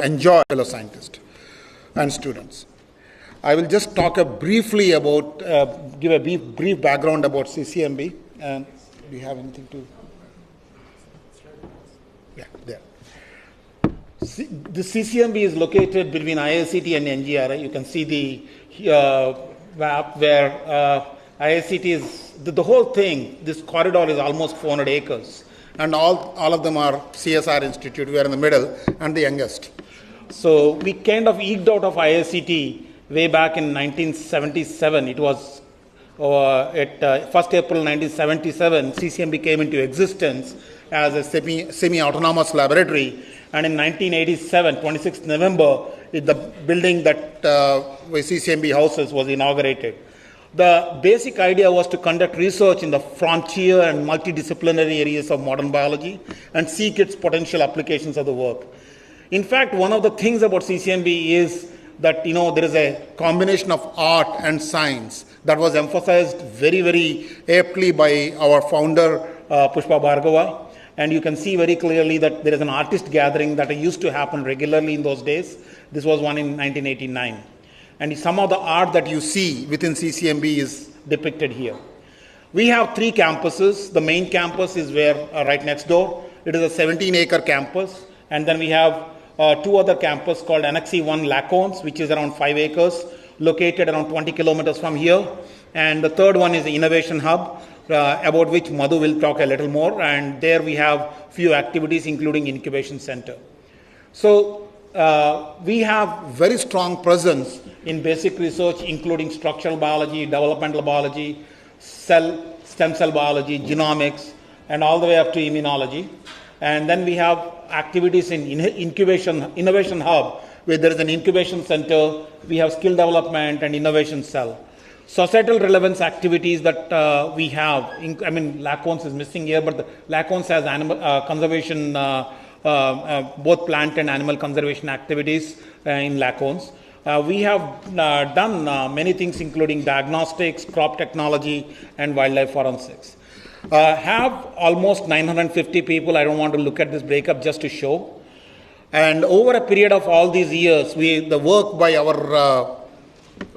enjoy fellow scientists and students. I will just talk briefly about, give a brief background about CCMB. And do you have anything to? Yeah, there. The CCMB is located between IICT and NGRI. You can see the map where IICT is, the whole thing, this corridor is almost 400 acres. And all of them are CSR Institute. We are in the middle and the youngest. So we kind of eked out of IICT way back in 1977. It was at 1st April 1977, CCMB came into existence as a semi-autonomous laboratory. And in 1987, 26th November, the building that where CCMB houses was inaugurated. The basic idea was to conduct research in the frontier and multidisciplinary areas of modern biology and seek its potential applications of the work. In fact, one of the things about CCMB is that, there is a combination of art and science that was emphasized very, very aptly by our founder, Pushpa Bhargava. And you can see very clearly that there is an artist gathering that used to happen regularly in those days. This was one in 1989. And some of the art that you see within CCMB is depicted here. We have 3 campuses. The main campus is where right next door. It is a 17-acre campus. And then we have 2 other campuses called Annexe 1 Lacones, which is around 5 acres, located around 20 kilometers from here. And the third one is the Innovation Hub, about which Madhu will talk a little more. And there we have few activities, including Incubation Center. So we have very strong presence in basic research, including structural biology, developmental biology, stem cell biology, genomics, and all the way up to immunology. And then we have activities in Innovation Hub, where there is an incubation center. We have skill development and innovation cell. Societal relevance activities that we have, Lacones is missing here, but the Lacones has animal conservation, both plant and animal conservation activities in Lacones. We have done many things, including diagnostics, crop technology, and wildlife forensics. Have almost 950 people. I don't want to look at this breakup just to show. And over a period of all these years, the work by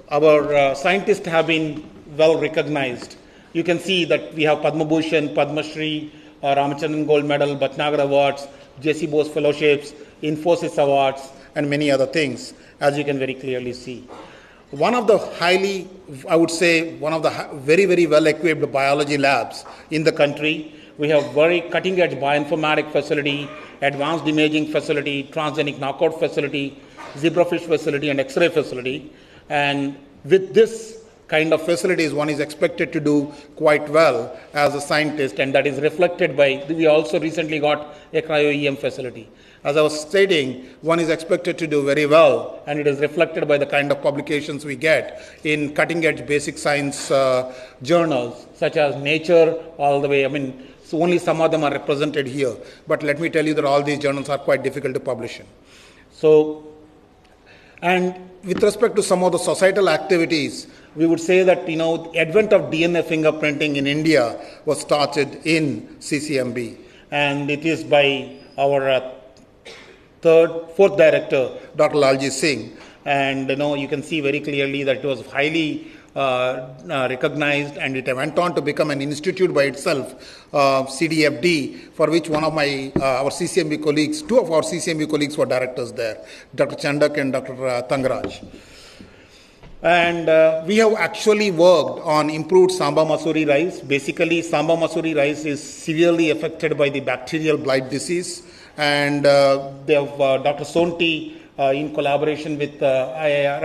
our scientists have been well recognized. You can see that we have Padma Bhushan, Padma Shri, Ramachandran Gold Medal, Bhatnagar Awards, J.C. Bose Fellowships, Infosys Awards, and many other things, as you can very clearly see. One of the very, very well-equipped biology labs in the country. We have very cutting-edge bioinformatics facility, advanced imaging facility, transgenic knockout facility, zebrafish facility, and X-ray facility. And with this kind of facilities, one is expected to do quite well as a scientist, and that is reflected by, we also recently got a cryo-EM facility. As I was stating, one is expected to do very well, and it is reflected by the kind of publications we get in cutting-edge basic science journals, such as Nature, all the way, so only some of them are represented here. But let me tell you that all these journals are quite difficult to publish in. So, and with respect to some of the societal activities, we would say that, the advent of DNA fingerprinting in India was started in CCMB. And it is by our fourth director, Dr. Lalji Singh. And, you can see very clearly that it was highly recognized, and it went on to become an institute by itself, CDFD, for which one of our CCMB colleagues, 2 of our CCMB colleagues were directors there, Dr. Chandak and Dr. Tangraj. And we have actually worked on improved Samba masuri rice. Basically, Samba masuri rice is severely affected by the bacterial blight disease. And they have Dr. Sonti, in collaboration with ICAR,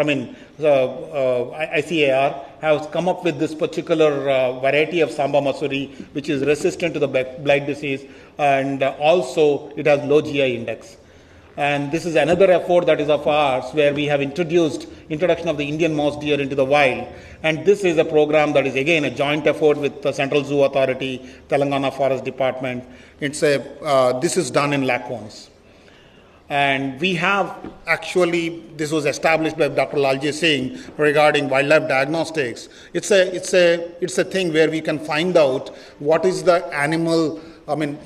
has come up with this particular variety of Samba masuri, which is resistant to the blight disease, and also it has low GI index. And this is another effort that is of ours, where we have introduction of the Indian mouse deer into the wild. And this is a program that is again a joint effort with the Central Zoo Authority, Telangana Forest Department. This is done in Lacones. And we have actually, this was established by Dr. Lalji Singh regarding wildlife diagnostics. It's a thing where we can find out what is the animal.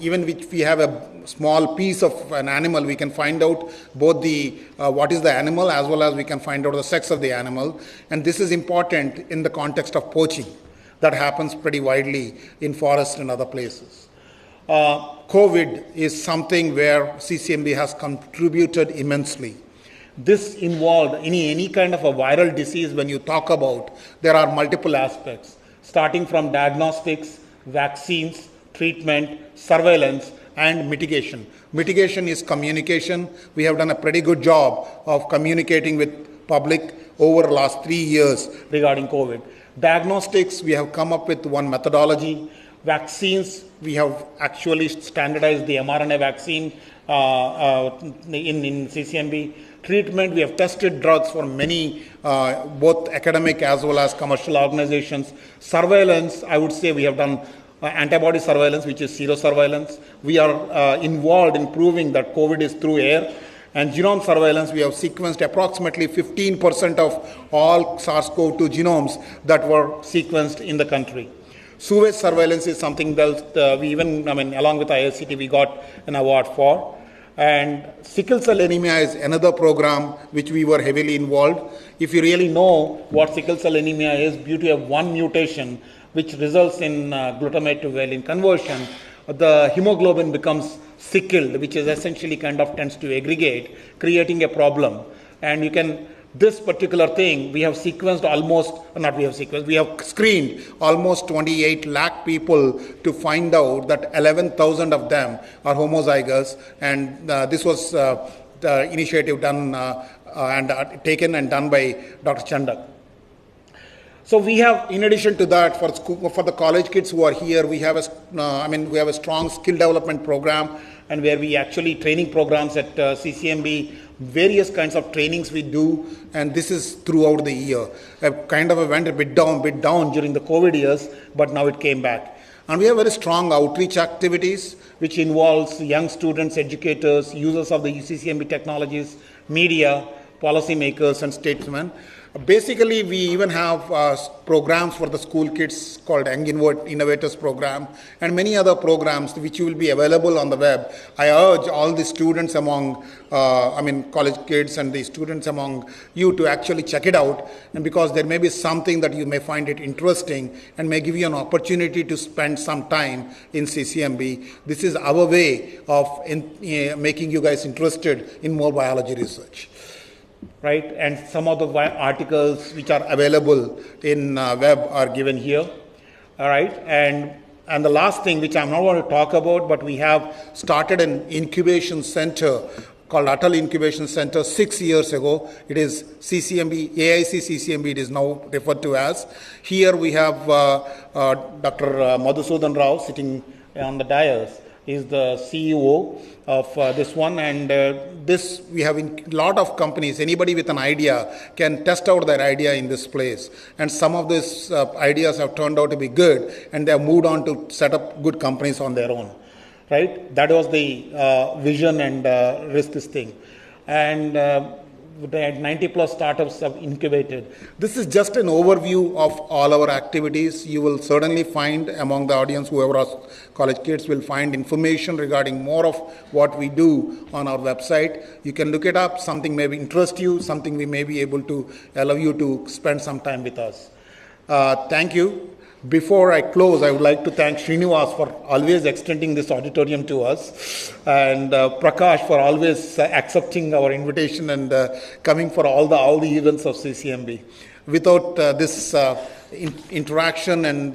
Even if we have small piece of an animal, we can find out both the what is the animal as well as we can find out the sex of the animal. And this is important in the context of poaching that happens pretty widely in forests and other places. COVID is something where CCMB has contributed immensely. This involved any kind of a viral disease. When you talk about, there are multiple aspects, starting from diagnostics, vaccines, treatment, surveillance, and mitigation. Mitigation is communication. We have done a pretty good job of communicating with public over the last 3 years regarding COVID. Diagnostics, we have come up with one methodology. Vaccines, we have actually standardized the mRNA vaccine in CCMB. Treatment, we have tested drugs for many, both academic as well as commercial organizations. Surveillance, I would say we have done antibody surveillance, which is serosurveillance. We are involved in proving that COVID is through air. And genome surveillance, we have sequenced approximately 15% of all SARS-CoV-2 genomes that were sequenced in the country. Sewage surveillance is something that we even, along with ISCT, we got an award for. And sickle cell anemia is another program which we were heavily involved. If you really know what sickle cell anemia is, due to one mutation which results in glutamate to valine conversion, the hemoglobin becomes sickled, which is essentially kind of tends to aggregate, creating a problem. And you can, this particular thing, we have sequenced almost, not we have sequenced, we have screened almost 28 lakh people to find out that 11,000 of them are homozygous. And this was the initiative done and taken and done by Dr. Chandak. So we have, in addition to that, for the college kids who are here, we have we have a strong skill development program, and where we actually training programs at CCMB, various kinds of trainings we do, and this is throughout the year. Kind of went a bit down during the COVID years, but now it came back. And we have very strong outreach activities, which involves young students, educators, users of the CCMB technologies, media, policymakers, and statesmen. Basically, we even have programs for the school kids called Young Innovators program and many other programs which will be available on the web. I urge all the students among, college kids and the students among you to actually check it out, and because there may be something that you may find it interesting and may give you an opportunity to spend some time in CCMB. This is our way of making you guys interested in more biology research. Right, and some of the articles which are available in web are given here. All right, and the last thing which I'm not going to talk about, but we have started an incubation center called Atal Incubation Center 6 years ago. It is CCMB, AIC CCMB, it is now referred to as. Here we have Dr. Madhusudan Rao sitting on the dais. He is the CEO of this one, and this we have in a lot of companies. Anybody with an idea can test out their idea in this place, and some of these ideas have turned out to be good, and they have moved on to set up good companies on their own. Right? That was the vision and risk this thing, and they had 90 plus startups have incubated. This is just an overview of all our activities. You will certainly find among the audience, whoever are college kids will find information regarding more of what we do on our website. You can look it up. Something may interest you, something we may be able to allow you to spend some time with us. Thank you. Before I close, I would like to thank Srinivas for always extending this auditorium to us, and Prakash for always accepting our invitation and coming for all the events of CCMB. Without this interaction and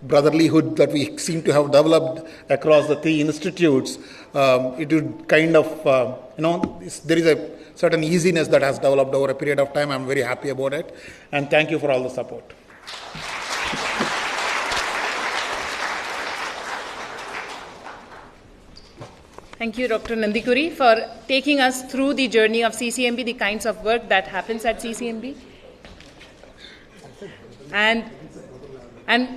brotherlyhood that we seem to have developed across the 3 institutes, it would kind of, there is a certain easiness that has developed over a period of time. I'm very happy about it, and thank you for all the support. Thank you, Dr. Nandikuri, for taking us through the journey of CCMB, the kinds of work that happens at CCMB, and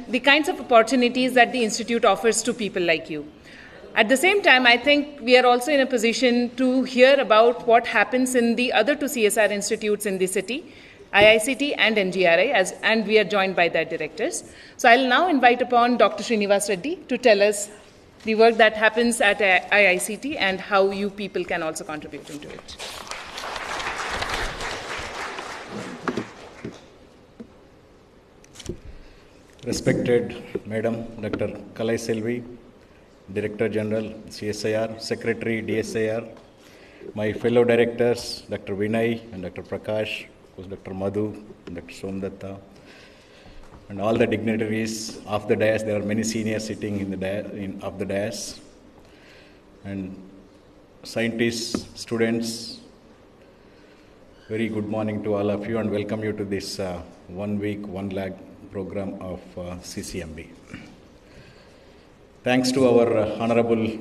the kinds of opportunities that the Institute offers to people like you. At the same time, I think we are also in a position to hear about what happens in the other 2 CSR institutes in the city, IICT and NGRI, and we are joined by their directors. So I'll now invite upon Dr. Srinivas Reddy to tell us the work that happens at IICT and how you people can also contribute into it. Respected Madam Dr. Kalai Selvi, Director General, CSIR, Secretary, DSIR, my fellow directors, Dr. Vinay and Dr. Prakash, of course, Dr. Madhu, Dr. Somdatta, and all the dignitaries of the dais. There are many seniors sitting in the of the dais, and scientists, students. Very good morning to all of you, and welcome you to this 1 week, 1 lakh program of CCMB. Thanks to our Honorable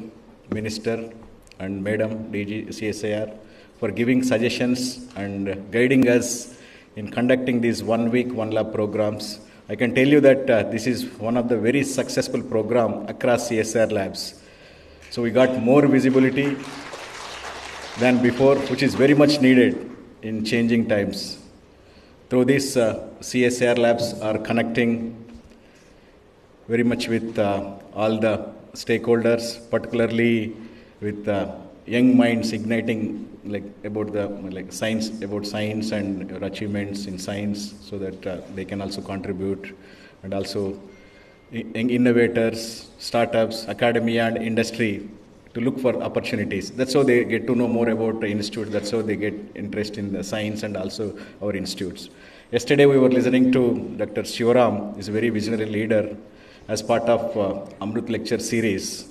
Minister and Madam DG CSIR for giving suggestions and guiding us in conducting these 1 week, 1 lab programs. I can tell you that this is one of the very successful program across CSIR labs. So we got more visibility than before, which is very much needed in changing times. Through this, CSIR labs are connecting very much with all the stakeholders, particularly with young minds igniting about science and achievements in science, so that they can also contribute, and also innovators, startups, academia, and industry to look for opportunities. That's how they get to know more about the institute. That's how they get interest in the science and also our institutes. Yesterday we were listening to Dr. Shivaram, is a very visionary leader, as part of Amrit Lecture series.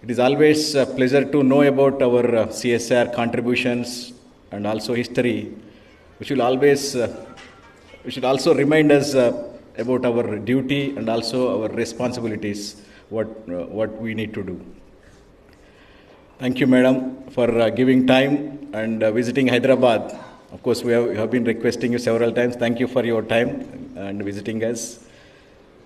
It is always a pleasure to know about our CSR contributions and also history, which will always, which should also remind us about our duty and also our responsibilities, what we need to do. Thank you, Madam, for giving time and visiting Hyderabad. Of course, we have been requesting you several times. Thank you for your time and visiting us.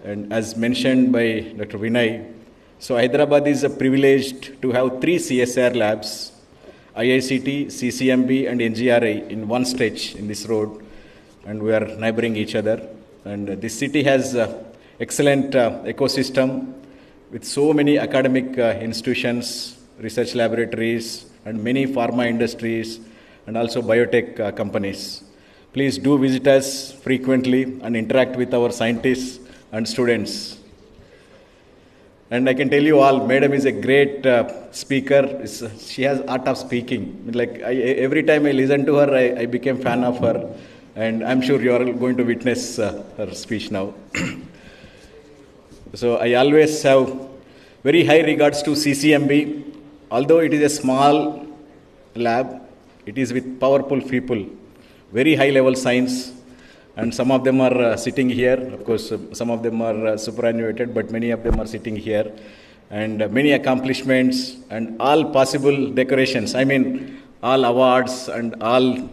And as mentioned by Dr. Vinay, so Hyderabad is privileged to have 3 CSR labs, IICT, CCMB, and NGRI in one stretch in this road, and we are neighboring each other. And this city has excellent ecosystem with so many academic institutions, research laboratories, and many pharma industries, and also biotech companies. Please do visit us frequently and interact with our scientists and students. And I can tell you all, Madam is a great speaker. She has art of speaking. Every time I listen to her, I became fan of her. And I'm sure you are going to witness her speech now. So I always have very high regards to CCMB. Although it is a small lab, it is with powerful people, very high level science. And some of them are sitting here. Of course, some of them are superannuated, but many of them are sitting here. And many accomplishments and all possible decorations. I mean, all awards and all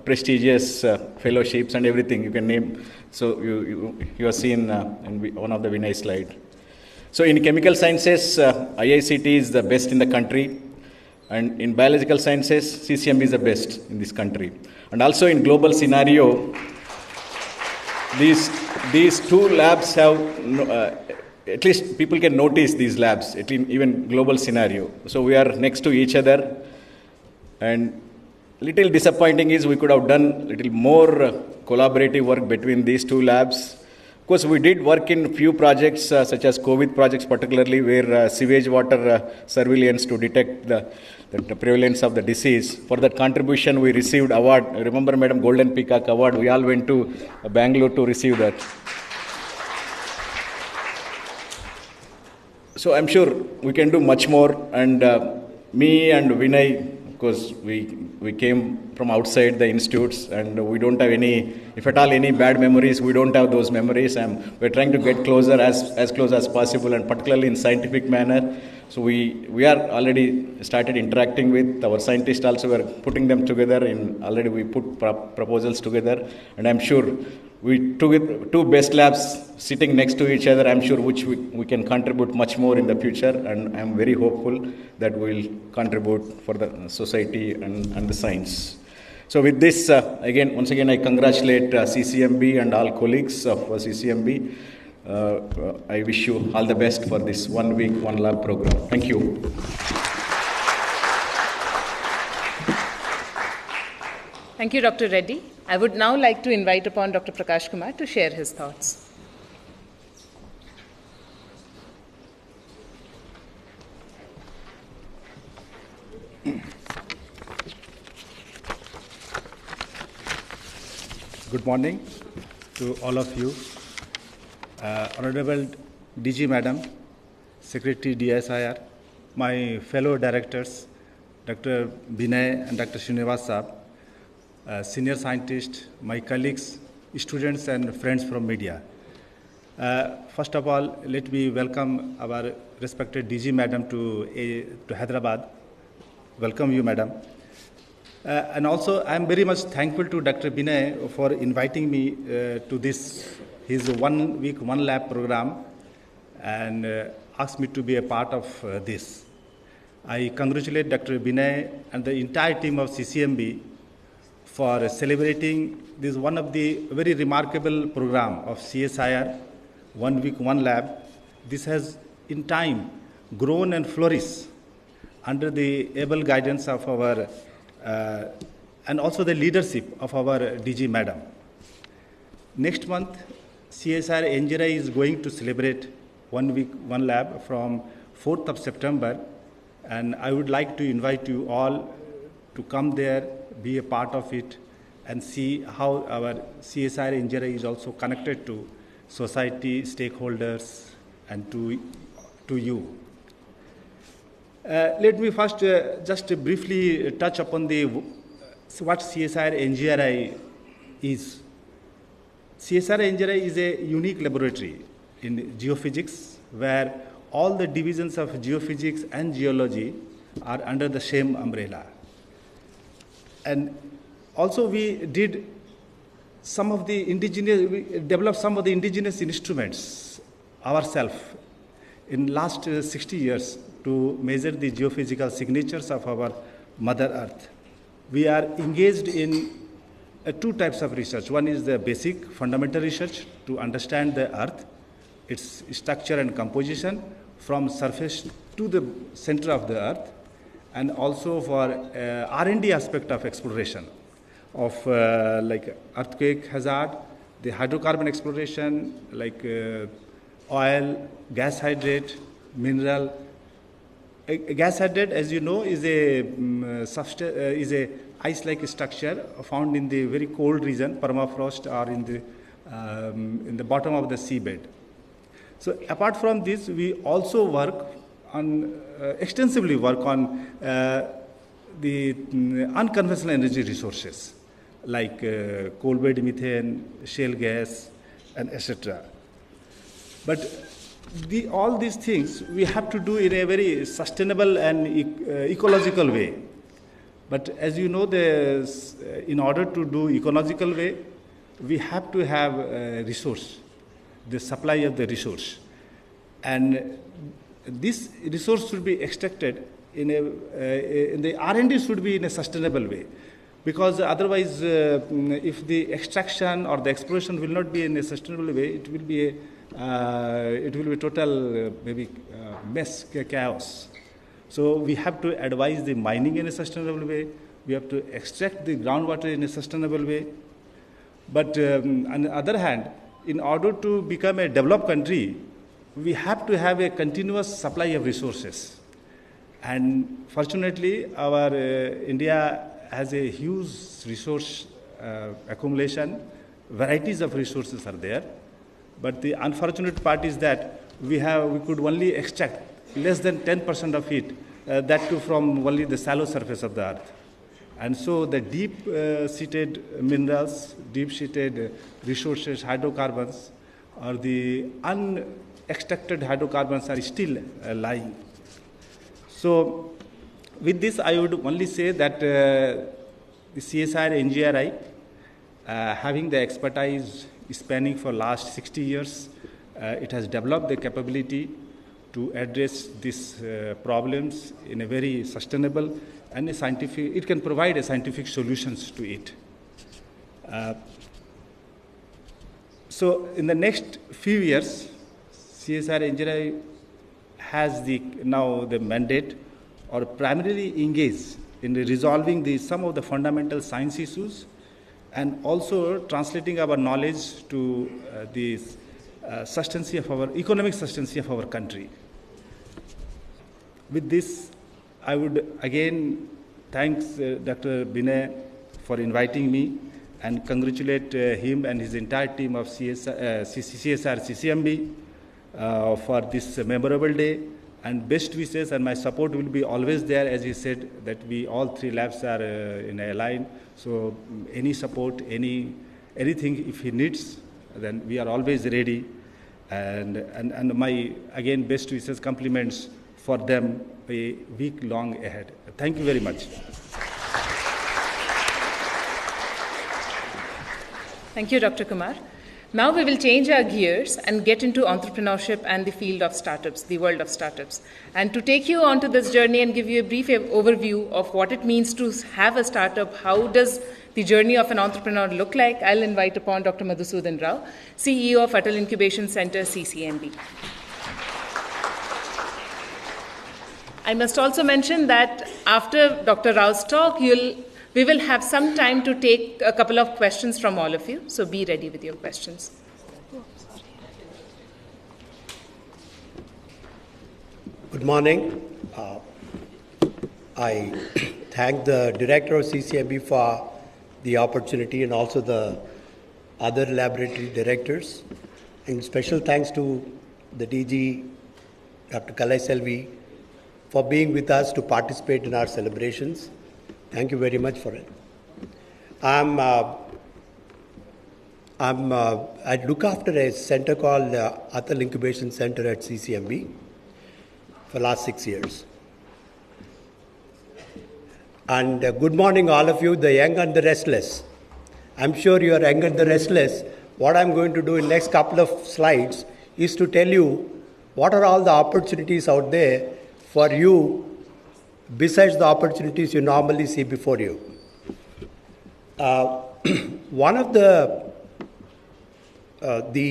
prestigious fellowships and everything you can name. So you have seen in one of the Vinay slide. So in chemical sciences, IICT is the best in the country. And in biological sciences, CCMB is the best in this country. And also in global scenario, these 2 labs have, at least people can notice these labs, even global scenario. So we are next to each other. And little disappointing is we could have done little more collaborative work between these 2 labs. Of course, we did work in few projects, such as COVID projects particularly, where sewage water surveillance to detect the prevalence of the disease. For that contribution, we received award. Remember, Madam, Golden Peacock Award. We all went to Bangalore to receive that. So I'm sure we can do much more. And me and Vinay, of course, we came from outside the institutes, and we don't have any, if at all, any bad memories. We don't have those memories, and we're trying to get closer, as close as possible, and particularly in scientific manner. So we are already started interacting with our scientists also. We are putting them together already we put proposals together, and I'm sure we took 2 best labs sitting next to each other. I'm sure which we can contribute much more in the future, and I'm very hopeful that we'll contribute for the society and the science. So with this, once again, I congratulate CCMB and all colleagues of CCMB I wish you all the best for this 1 week, 1 lab program. Thank you. Thank you, Dr. Reddy. I would now like to invite upon Dr. Prakash Kumar to share his thoughts. Good morning to all of you. Honorable DG Madam, Secretary DSIR, my fellow directors, Dr. Binay and Dr. Srinivas Saab, senior scientists, my colleagues, students and friends from media. First of all, let me welcome our respected DG Madam to Hyderabad. Welcome you, Madam. And also, I am very much thankful to Dr. Binay for inviting me to his 1 week, 1 lab program and asked me to be a part of this. I congratulate Dr. Binay and the entire team of CCMB for celebrating this one of the very remarkable program of CSIR, 1 week, 1 lab. This has in time grown and flourished under the able guidance of our and also the leadership of our DG Madam. Next month, CSIR NGRI is going to celebrate 1 week, 1 lab from 4th of September, and I would like to invite you all to come there, be a part of it, and see how our CSIR NGRI is also connected to society, stakeholders, and to you. Let me first just briefly touch upon what CSIR NGRI is. CSIR NGRI is a unique laboratory in geophysics where all the divisions of geophysics and geology are under the same umbrella. And also we developed some of the indigenous instruments ourselves in last 60 years to measure the geophysical signatures of our Mother Earth. We are engaged in 2 types of research. One is the basic fundamental research to understand the Earth, its structure and composition from surface to the center of the Earth, and also for R&D aspect of exploration of like earthquake hazard, the hydrocarbon exploration like oil, gas hydrate, mineral. A gas hydrate, as you know, is a ice-like structure found in the very cold region, permafrost, or in the bottom of the seabed. So apart from this, we also work on extensively work on the unconventional energy resources like coal-bed methane, shale gas, and etc. But all these things we have to do in a very sustainable and ecological way. But as you know, in order to do ecological way, we have to have a resource, the supply of the resource. And this resource should be extracted in the R&D should be in a sustainable way. Because otherwise, if the extraction or the exploration will not be in a sustainable way, it will be total mess, chaos. So we have to advise the mining in a sustainable way. We have to extract the groundwater in a sustainable way. But on the other hand, in order to become a developed country, we have to have a continuous supply of resources. And fortunately, our India has a huge resource accumulation. Varieties of resources are there. But the unfortunate part is that we could only extract less than 10% of it, that too from only the shallow surface of the earth. And so the deep-seated minerals, deep-seated resources, hydrocarbons, or the unextracted hydrocarbons are still lying. So with this, I would only say that the CSIR NGRI, having the expertise spanning for last 60 years, it has developed the capability to address these problems in a very sustainable and a scientific, it can provide a scientific solutions to it. So in the next few years, CSR NGRI has now the mandate or primarily engage in resolving some of the fundamental science issues and also translating our knowledge to the economic sustenance of our country. With this, I would again thank Dr. Binay for inviting me and congratulate him and his entire team of CSR CCMB for this memorable day. And best wishes and my support will be always there, as he said, that we all three labs are in a line. So any support, anything if he needs, then we are always ready. And my, again, best wishes, compliments for them a week long ahead. Thank you very much. Thank you, Dr. Kumar. Now we will change our gears and get into entrepreneurship and the field of startups, the world of startups. And to take you onto this journey and give you a brief overview of what it means to have a startup, how does the journey of an entrepreneur look like, I'll invite upon Dr. Madhusudan Rao, CEO of Atal Incubation Center, CCMB. I must also mention that after Dr. Rao's talk, we will have some time to take a couple of questions from all of you, so be ready with your questions. Good morning. I thank the director of CCMB for the opportunity and also the other laboratory directors. And special thanks to the DG, Dr. Kalai Selvi, for being with us to participate in our celebrations. Thank you very much for it. I look after a center called Atal Incubation Center at CCMB for the last 6 years. And good morning, all of you, the young and the restless. I'm sure you are young and the restless. What I'm going to do in the next couple of slides is to tell you what are all the opportunities out there for you besides the opportunities you normally see before you. One of the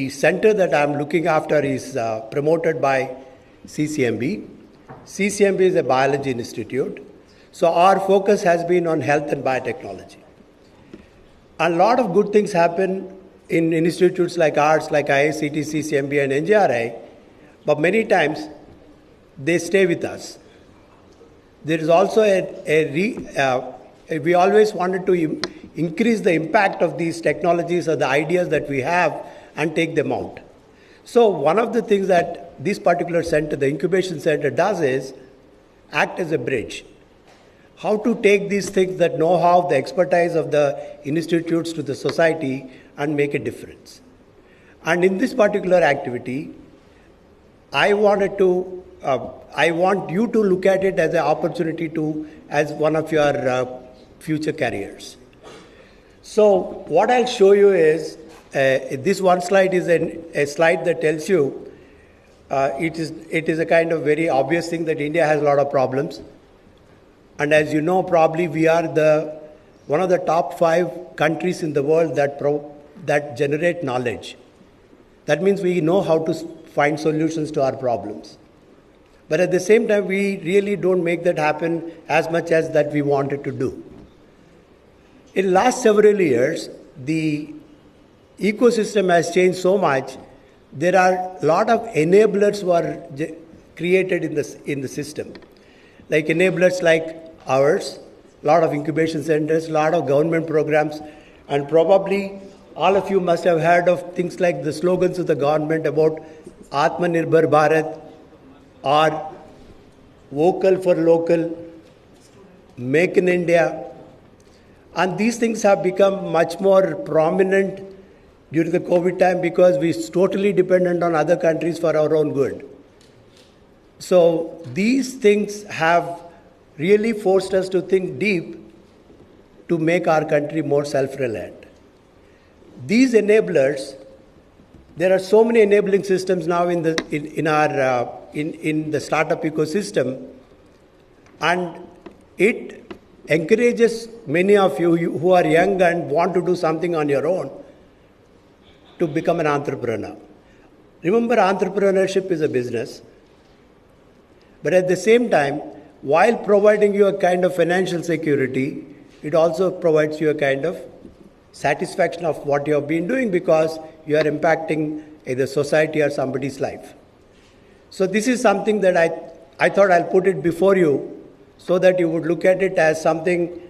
center that I'm looking after is promoted by CCMB. CCMB is a biology institute. So our focus has been on health and biotechnology. A lot of good things happen in institutes like ours, like IICT, CCMB and NGRI, but many times they stay with us. There is also we always wanted to increase the impact of these technologies or the ideas that we have and take them out. So one of the things that this particular center, the incubation center, does is act as a bridge. How to take these things, that know-how, the expertise of the institutes to the society and make a difference. And in this particular activity, I want you to look at it as an opportunity as one of your future careers. So what I'll show you is, this one slide is a slide that tells you, it is a kind of very obvious thing that India has a lot of problems. And as you know, probably we are one of the top 5 countries in the world that generate knowledge. That means we know how to find solutions to our problems. But at the same time, we really don't make that happen as much as that we wanted to do. In the last several years, the ecosystem has changed so much. There are a lot of enablers who are created in the system. Like enablers like ours, a lot of incubation centers, a lot of government programs, and probably all of you must have heard of things like the slogans of the government about Atmanirbhar Bharat, or vocal for local, make in India. And these things have become much more prominent during the COVID time because we're totally dependent on other countries for our own good. So these things have really forced us to think deep to make our country more self-reliant. These enablers, there are so many enabling systems now in the startup ecosystem, and it encourages many of you who are young and want to do something on your own to become an entrepreneur. Remember, entrepreneurship is a business, but at the same time, while providing you a kind of financial security, it also provides you a kind of satisfaction of what you have been doing because you are impacting either society or somebody's life. So this is something that I thought I'll put it before you so that you would look at it as something,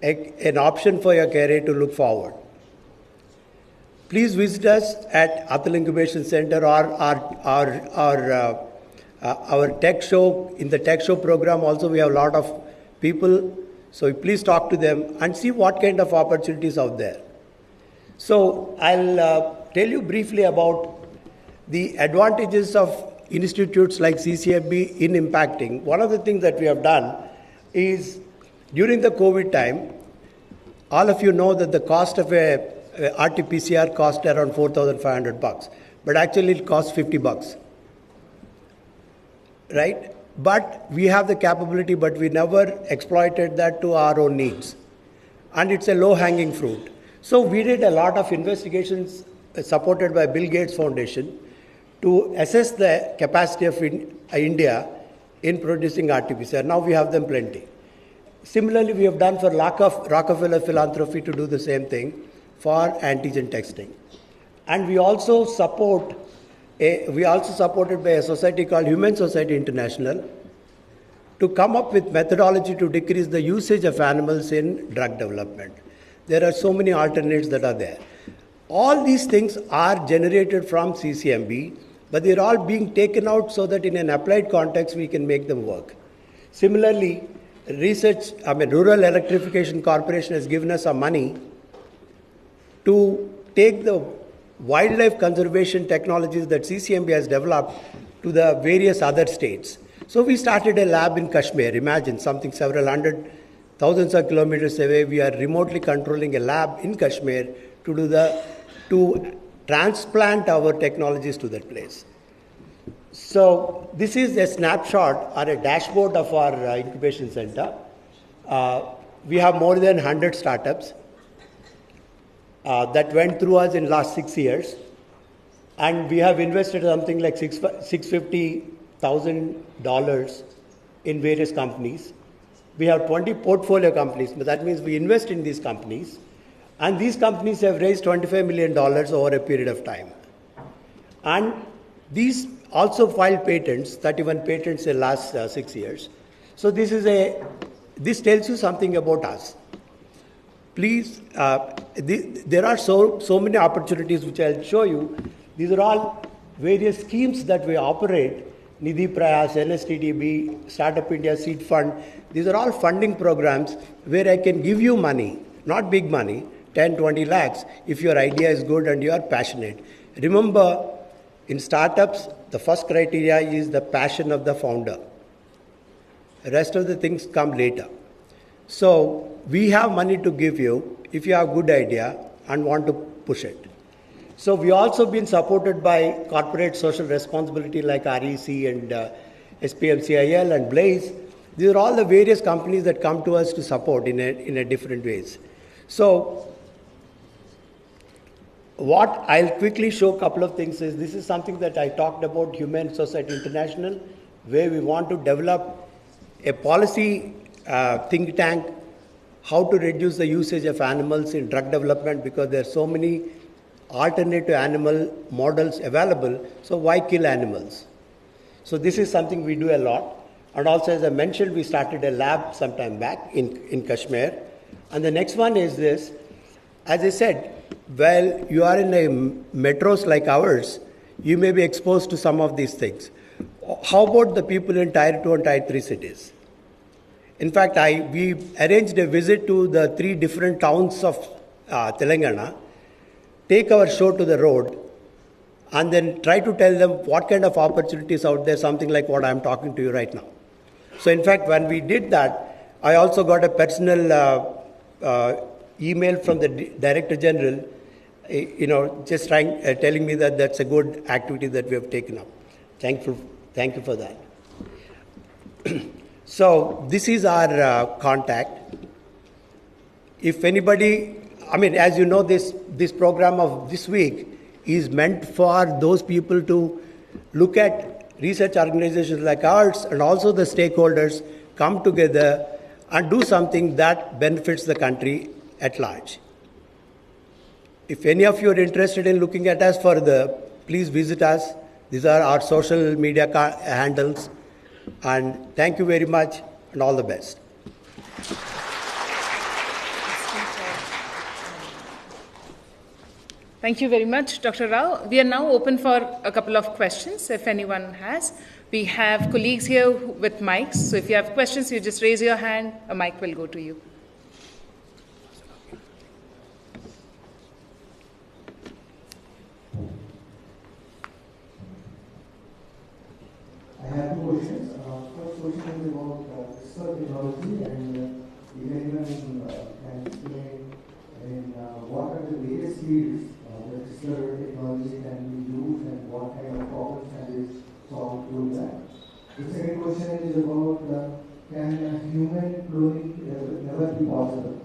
an option for your career to look forward. Please visit us at Atal Incubation Center or our tech show. In the tech show program also we have a lot of people, so please talk to them and see what kind of opportunities out there. So I'll tell you briefly about the advantages of institutes like CCMB in impacting. One of the things that we have done is during the COVID time, all of you know that the cost of a RT-PCR cost around $4,500, but actually it costs $50, right? But we have the capability, but we never exploited that to our own needs. And it's a low-hanging fruit. So we did a lot of investigations supported by Bill Gates Foundation to assess the capacity of India in producing RT-PCR. Now we have them plenty. Similarly, we have done for Rockefeller Philanthropy to do the same thing for antigen testing. And we also supported by a society called Human Society International to come up with methodology to decrease the usage of animals in drug development. There are so many alternates that are there. All these things are generated from CCMB, but they're all being taken out so that in an applied context we can make them work. Similarly, Rural Electrification Corporation has given us some money to take the wildlife conservation technologies that CCMB has developed to the various other states. So we started a lab in Kashmir. Imagine something several hundred, thousands of kilometers away. We are remotely controlling a lab in Kashmir to transplant our technologies to that place. So this is a snapshot or a dashboard of our incubation center. We have more than 100 startups that went through us in the last 6 years. And we have invested something like $650,000 in various companies. We have 20 portfolio companies, but that means we invest in these companies. And these companies have raised $25 million over a period of time. And these also filed patents, 31 patents in the last 6 years. So this tells you something about us. Please, there are so many opportunities which I'll show you. These are all various schemes that we operate. Nidhi Prayas, NSTDB, Startup India Seed Fund. These are all funding programs where I can give you money, not big money, 10, 20 lakhs, if your idea is good and you are passionate. Remember, in startups, the first criteria is the passion of the founder. The rest of the things come later. So we have money to give you if you have a good idea and want to push it. So we also been supported by corporate social responsibility like REC and SPMCIL and Blaze. These are all the various companies that come to us to support in a different ways. So what I'll quickly show a couple of things is this is something that I talked about, Human Society International, where we want to develop a policy think tank, how to reduce the usage of animals in drug development because there are so many alternative animal models available, so why kill animals? So this is something we do a lot. And also, as I mentioned, we started a lab some time back in Kashmir. And the next one is this. As I said, well, you are in a metros like ours, you may be exposed to some of these things. How about the people in Tier 2 and Tier 3 cities? In fact, we arranged a visit to the 3 different towns of Telangana, take our show to the road, and then try to tell them what kind of opportunities out there, something like what I'm talking to you right now. So in fact, when we did that, I also got a personal email from the Director General, just telling me that that's a good activity that we have taken up. Thank you for that. So this is our contact. If anybody, as you know, this program of this week is meant for those people to look at research organizations like ours and also the stakeholders come together and do something that benefits the country at large. If any of you are interested in looking at us further, please visit us. These are our social media handles. And thank you very much and all the best. Thank you very much, Dr. Rao. We are now open for a couple of questions, if anyone has. We have colleagues here with mics, so if you have questions, you just raise your hand, a mic will go to you. I have two questions. First question is about CRISPR technology, and if anyone can explain what are the various fields that CRISPR technology can be used and what kind of problems can it solve through that. The second question is about can human cloning never be possible?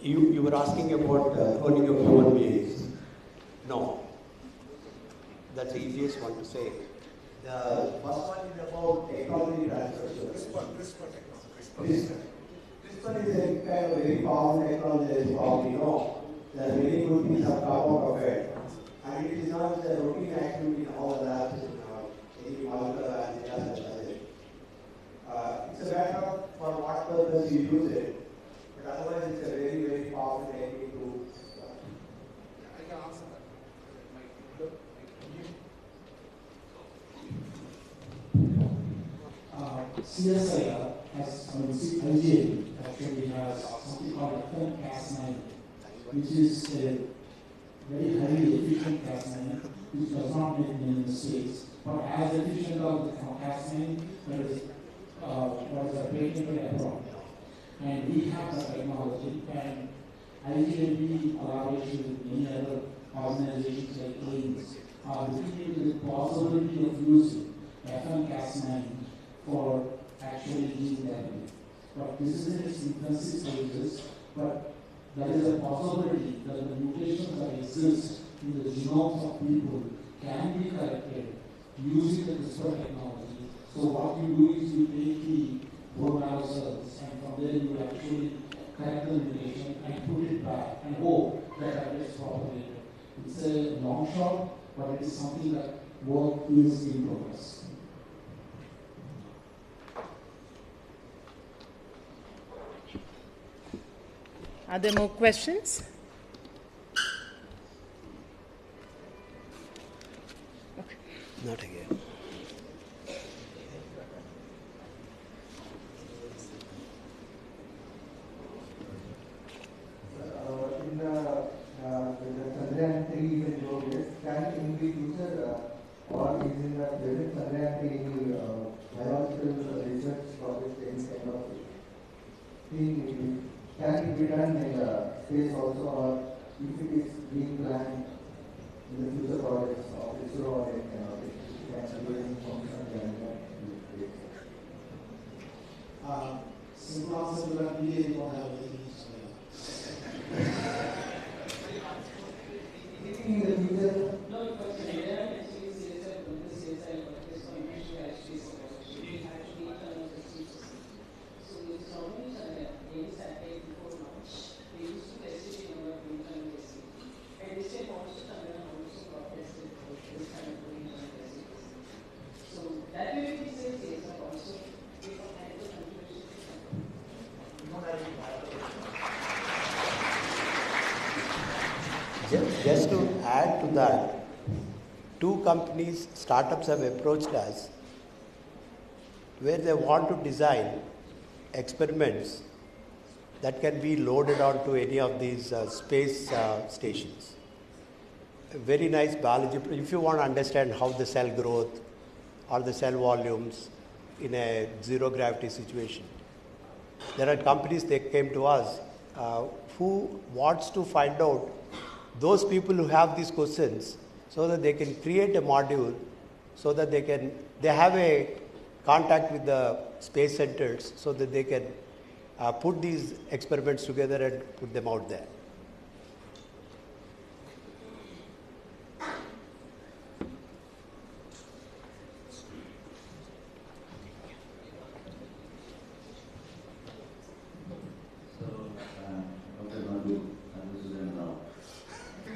You were asking about cloning of human beings. No. That's the easiest one to say. The first one is about technology transfer. CRISPR is a kind of very powerful technology, as you probably know. There are many good things have come out of it. And it is not the routine activity in all the labs in any molecular labs in just does it. It's a matter of for what purpose you use it. But otherwise, it's a very, very powerful technique to. I can answer that. CSIR IGA actually has something called akin Cas9, which is a very highly efficient Cas9, which does not make many mistakes, but as efficient as the Cas9 that is what is a patented abroad. And we have the technology, and IGA collaboration with many other organizations like AIMS are looking into the possibility of using Cas9 for actually gene therapy. But this is in its infancy stages, but there is a possibility that the mutations that exist in the genomes of people can be corrected using the CRISPR technology. So what you do is you take the bone marrow cells and from there you actually correct the mutation and put it back and hope that that gets propagated. It's a long shot, but it is something that work is in progress. Are there more questions? Okay. Not again. In the Chandrayaan 3 is in progress, can it be future or is in the present Chandrayaan 3 biological research project any kind of thing? Can it be done in space also, or if it is being planned in the future projects of ISRO or any kind of it, can be any function simple answer to that, we don't have anything in the future. No, but Just to add to that, two companies, startups have approached us where they want to design experiments that can be loaded onto any of these space stations. very nice biology. If you want to understand how the cell growth or the cell volumes in a zero gravity situation, there are companies that came to us who wants to find out those people who have these questions so that they can create a module so that they have a contact with the space centers so that they can put these experiments together and put them out there.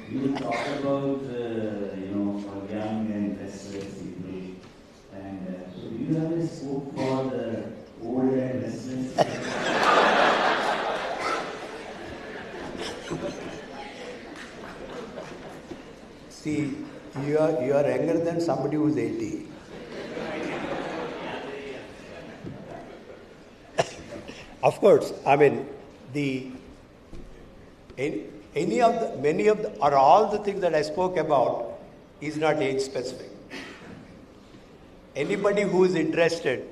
You talk about, for young and restless people, and so do you have a scope for the old and restless? See, you are younger than somebody who's 80. Of course, I mean, many of the, or all the things that I spoke about is not age specific. Anybody who is interested,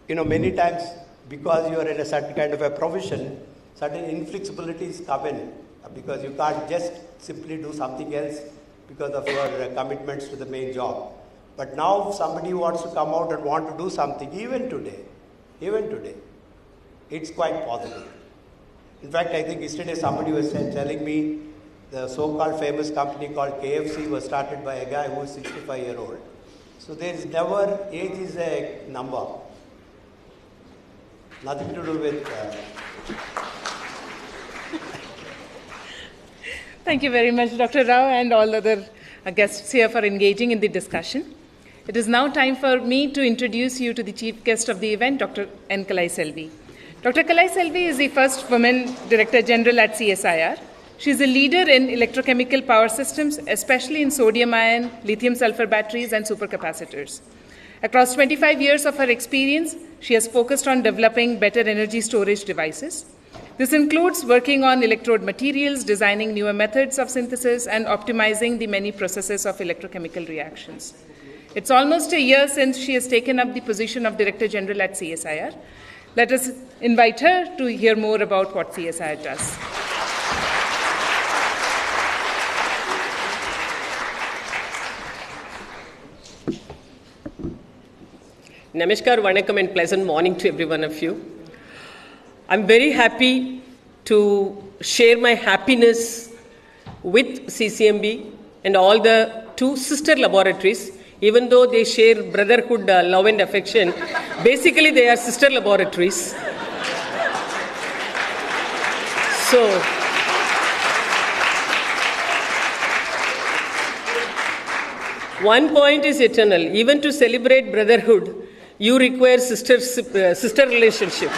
many times because you are in a certain kind of a profession, certain inflexibilities come in because you can't just simply do something else because of your commitments to the main job. But now somebody wants to come out and want to do something, even today, it's quite positive. In fact, I think yesterday somebody was telling me the so-called famous company called KFC was started by a guy who is 65-year-old. So there is never, age is a number. Nothing to do with... Thank you very much, Dr. Rao, and all other guests here for engaging in the discussion. It is now time for me to introduce you to the chief guest of the event, Dr. N. Kalai Selvi. Dr. Kalai Selvi is the first woman Director General at CSIR. She is a leader in electrochemical power systems, especially in sodium-ion, lithium-sulfur batteries, and supercapacitors. Across 25 years of her experience, she has focused on developing better energy storage devices. This includes working on electrode materials, designing newer methods of synthesis, and optimizing the many processes of electrochemical reactions. It's almost a year since she has taken up the position of Director General at CSIR. Let us invite her to hear more about what CSIR does. Namaskar, Vanakkam, and pleasant morning to every one of you. I'm very happy to share my happiness with CCMB and all the two sister laboratories. Even though they share brotherhood, love and affection, basically they are sister laboratories. So, one point is eternal. Even to celebrate brotherhood, you require sister relationship.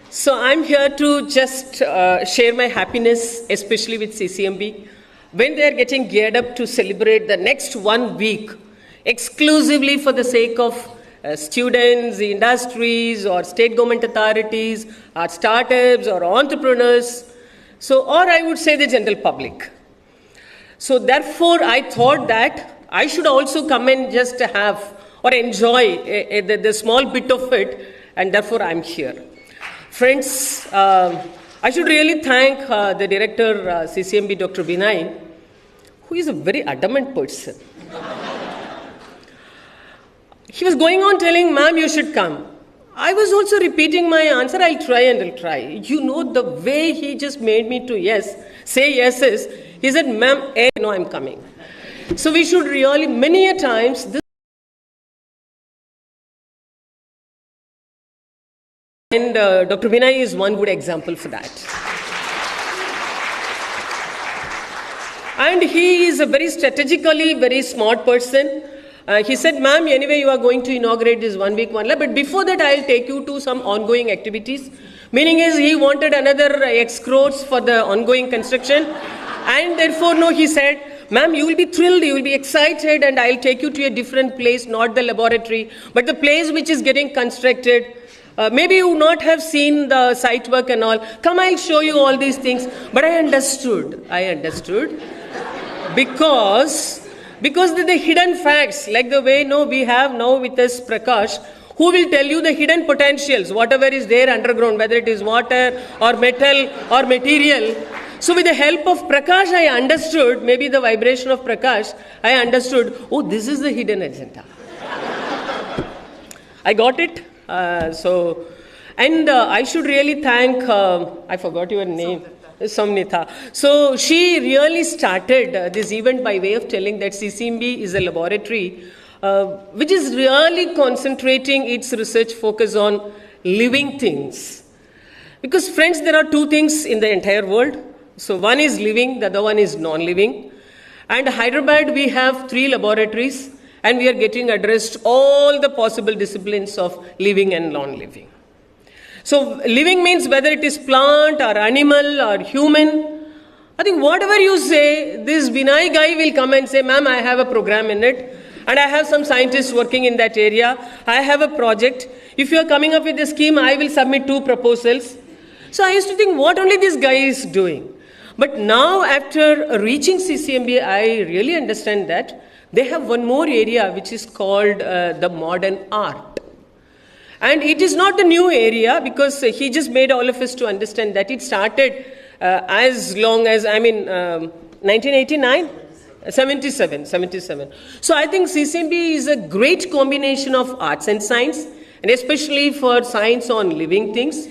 So I'm here to just share my happiness, especially with CCMB. When they are getting geared up to celebrate the next 1 week, exclusively for the sake of students, the industries, or state government authorities, or startups, or entrepreneurs, or I would say the general public. So therefore, I thought that I should also come and just have or enjoy the small bit of it, and therefore I'm here. Friends, I should really thank the director, CCMB, Dr. Binay, who is a very adamant person. He was going on telling, ma'am, you should come. I was also repeating my answer, I'll try and I'll try. You know, the way he just made me to say yes is, he said, ma'am, I'm coming. So we should really, many a times, and Dr. Binay is one good example for that. And he is a very strategically very smart person. He said, ma'am, anyway, you are going to inaugurate this 1 week wonder, but before that, I'll take you to some ongoing activities. Meaning is he wanted another X crores for the ongoing construction. And therefore, no, he said, ma'am, you will be thrilled, you will be excited, and I'll take you to a different place, not the laboratory, but the place which is getting constructed. Maybe you not have seen the site work and all. Come, I'll show you all these things. But I understood. Because the hidden facts, like the way we have now with us Prakash, who will tell you the hidden potentials, whatever is there underground, whether it is water or metal or material. So with the help of Prakash, I understood, maybe the vibration of Prakash, I understood, oh, this is the hidden agenda. I got it. I should really thank, I forgot your name. Samnitha. So she really started this event by way of telling that CCMB is a laboratory which is really concentrating its research focus on living things. Because friends, there are two things in the entire world. So one is living, the other one is non-living. And Hyderabad, we have 3 laboratories and we are getting addressed all the possible disciplines of living and non-living. So living means whether it is plant or animal or human. I think whatever you say, this Vinay guy will come and say, ma'am, I have a program in it and I have some scientists working in that area. I have a project. If you are coming up with a scheme, I will submit 2 proposals. So I used to think what only this guy is doing. But now after reaching CCMB, I really understand that they have one more area which is called the modern art. And it is not a new area because he just made all of us to understand that it started as long as, 1989? 77. So I think CCMB is a great combination of arts and science, and especially for science on living things.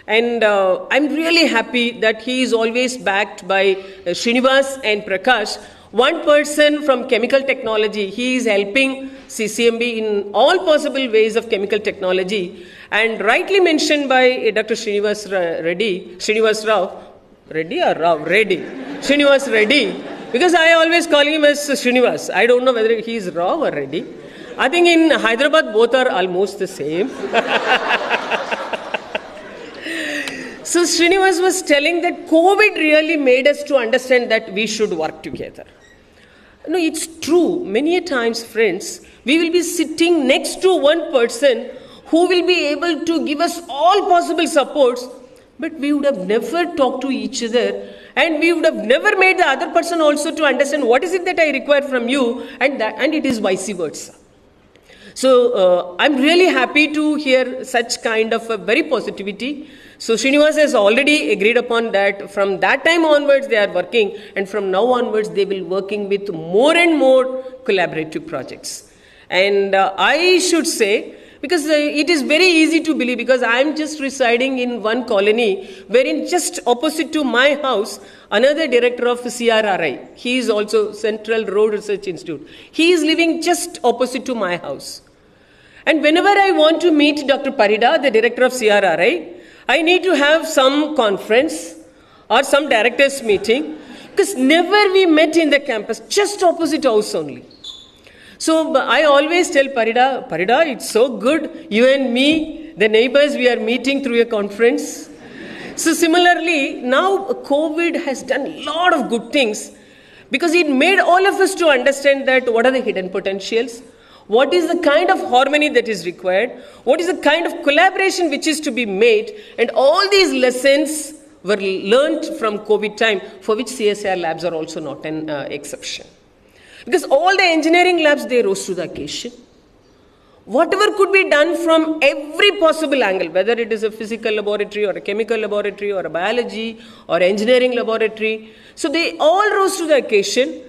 And I'm really happy that he is always backed by Srinivas and Prakash. One person from chemical technology, he is helping CCMB in all possible ways of chemical technology. And rightly mentioned by Dr. Srinivas Reddy, because I always call him as Srinivas. I don't know whether he is Rao or Reddy. I think in Hyderabad, both are almost the same. So Srinivas was telling that COVID really made us to understand that we should work together. No, it's true. Many a times, friends, we will be sitting next to one person who will be able to give us all possible supports, but we would have never talked to each other, and we would have never made the other person also to understand what is it that I require from you, and it is vice versa. So I'm really happy to hear such kind of a very positivity. So Srinivas has already agreed upon that. From that time onwards, they are working, and from now onwards, they will be working with more and more collaborative projects. And I should say, because it is very easy to believe, because I am just residing in one colony, wherein just opposite to my house, another director of CRRI, he is also Central Road Research Institute. He is living just opposite to my house. And whenever I want to meet Dr. Parida, the director of CRRI, I need to have some conference or some directors meeting, because never we met in the campus, just opposite house only. So I always tell Parida, it's so good, you and me, the neighbors, we are meeting through a conference. So similarly, now COVID has done a lot of good things, because it made all of us to understand that what are the hidden potentials, what is the kind of harmony that is required, what is the kind of collaboration which is to be made, and all these lessons were learnt from COVID time, for which CSIR labs are also not an exception. Because all the engineering labs, they rose to the occasion. Whatever could be done from every possible angle, whether it is a physical laboratory or a chemical laboratory or a biology or engineering laboratory, so they all rose to the occasion.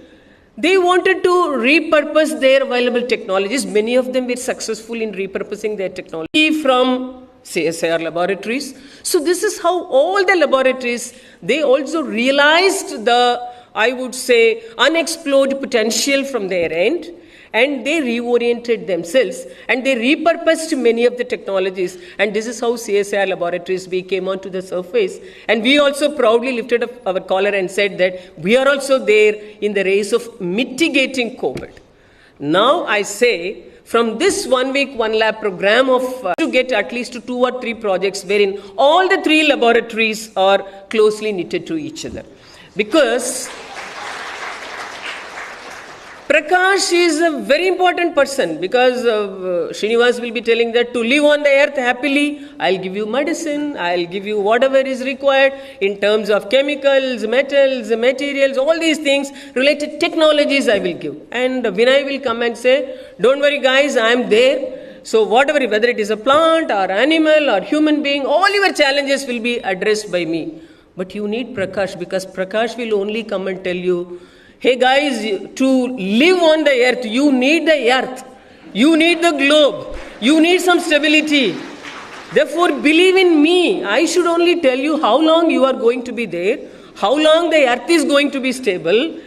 They wanted to repurpose their available technologies. Many of them were successful in repurposing their technology from CSIR laboratories. So this is how all the laboratories, they also realized the, I would say, unexplored potential from their end, and they reoriented themselves and they repurposed many of the technologies, and this is how CSIR laboratories, we came onto the surface, and we also proudly lifted up our collar and said that we are also there in the race of mitigating COVID. Now I say, from this 1 week, 1 lab program of to get at least 2 or 3 projects wherein all the 3 laboratories are closely knitted to each other. Because Prakash is a very important person because Srinivas will be telling that to live on the earth happily, I'll give you medicine, I'll give you whatever is required in terms of chemicals, metals, materials, all these things, related technologies I will give. And Vinay will come and say, don't worry guys, I am there. So whatever, whether it is a plant or animal or human being, all your challenges will be addressed by me. But you need Prakash, because Prakash will only come and tell you, hey guys, to live on the earth, you need the earth, you need the globe, you need some stability. Therefore, believe in me. I should only tell you how long you are going to be there, how long the earth is going to be stable,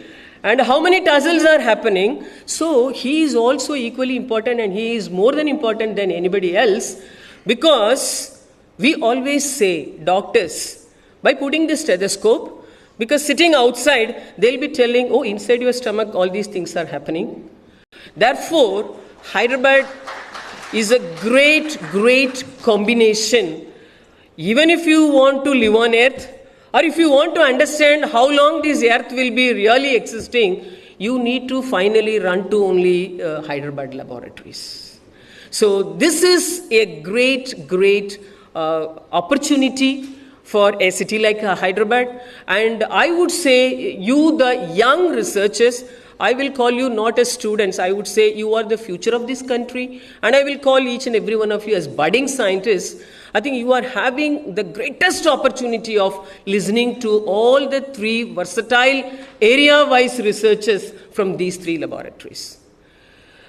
and how many tussles are happening. So, he is also equally important, and he is more than important than anybody else, because we always say, doctors, by putting the stethoscope, because sitting outside, they'll be telling, oh, inside your stomach, all these things are happening. Therefore, Hyderabad is a great, great combination. Even if you want to live on earth, or if you want to understand how long this earth will be really existing, you need to finally run to only Hyderabad laboratories. So this is a great, great opportunity for a city like Hyderabad. And I would say, you, the young researchers, I will call you not as students, I would say you are the future of this country. And I will call each and every one of you as budding scientists. I think you are having the greatest opportunity of listening to all the three versatile area-wise researchers from these three laboratories.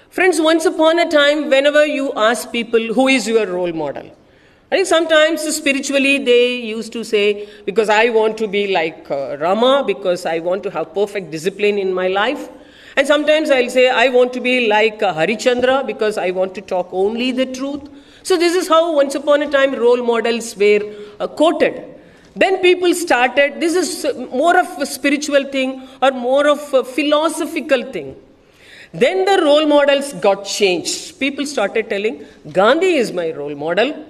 Friends, once upon a time, whenever you ask people, who is your role model? I think sometimes spiritually they used to say, because I want to be like Rama, because I want to have perfect discipline in my life. And sometimes I'll say, I want to be like Harichandra, because I want to talk only the truth. So this is how once upon a time role models were quoted. Then people started, this is more of a spiritual thing or more of a philosophical thing. Then the role models got changed. People started telling, Gandhi is my role model.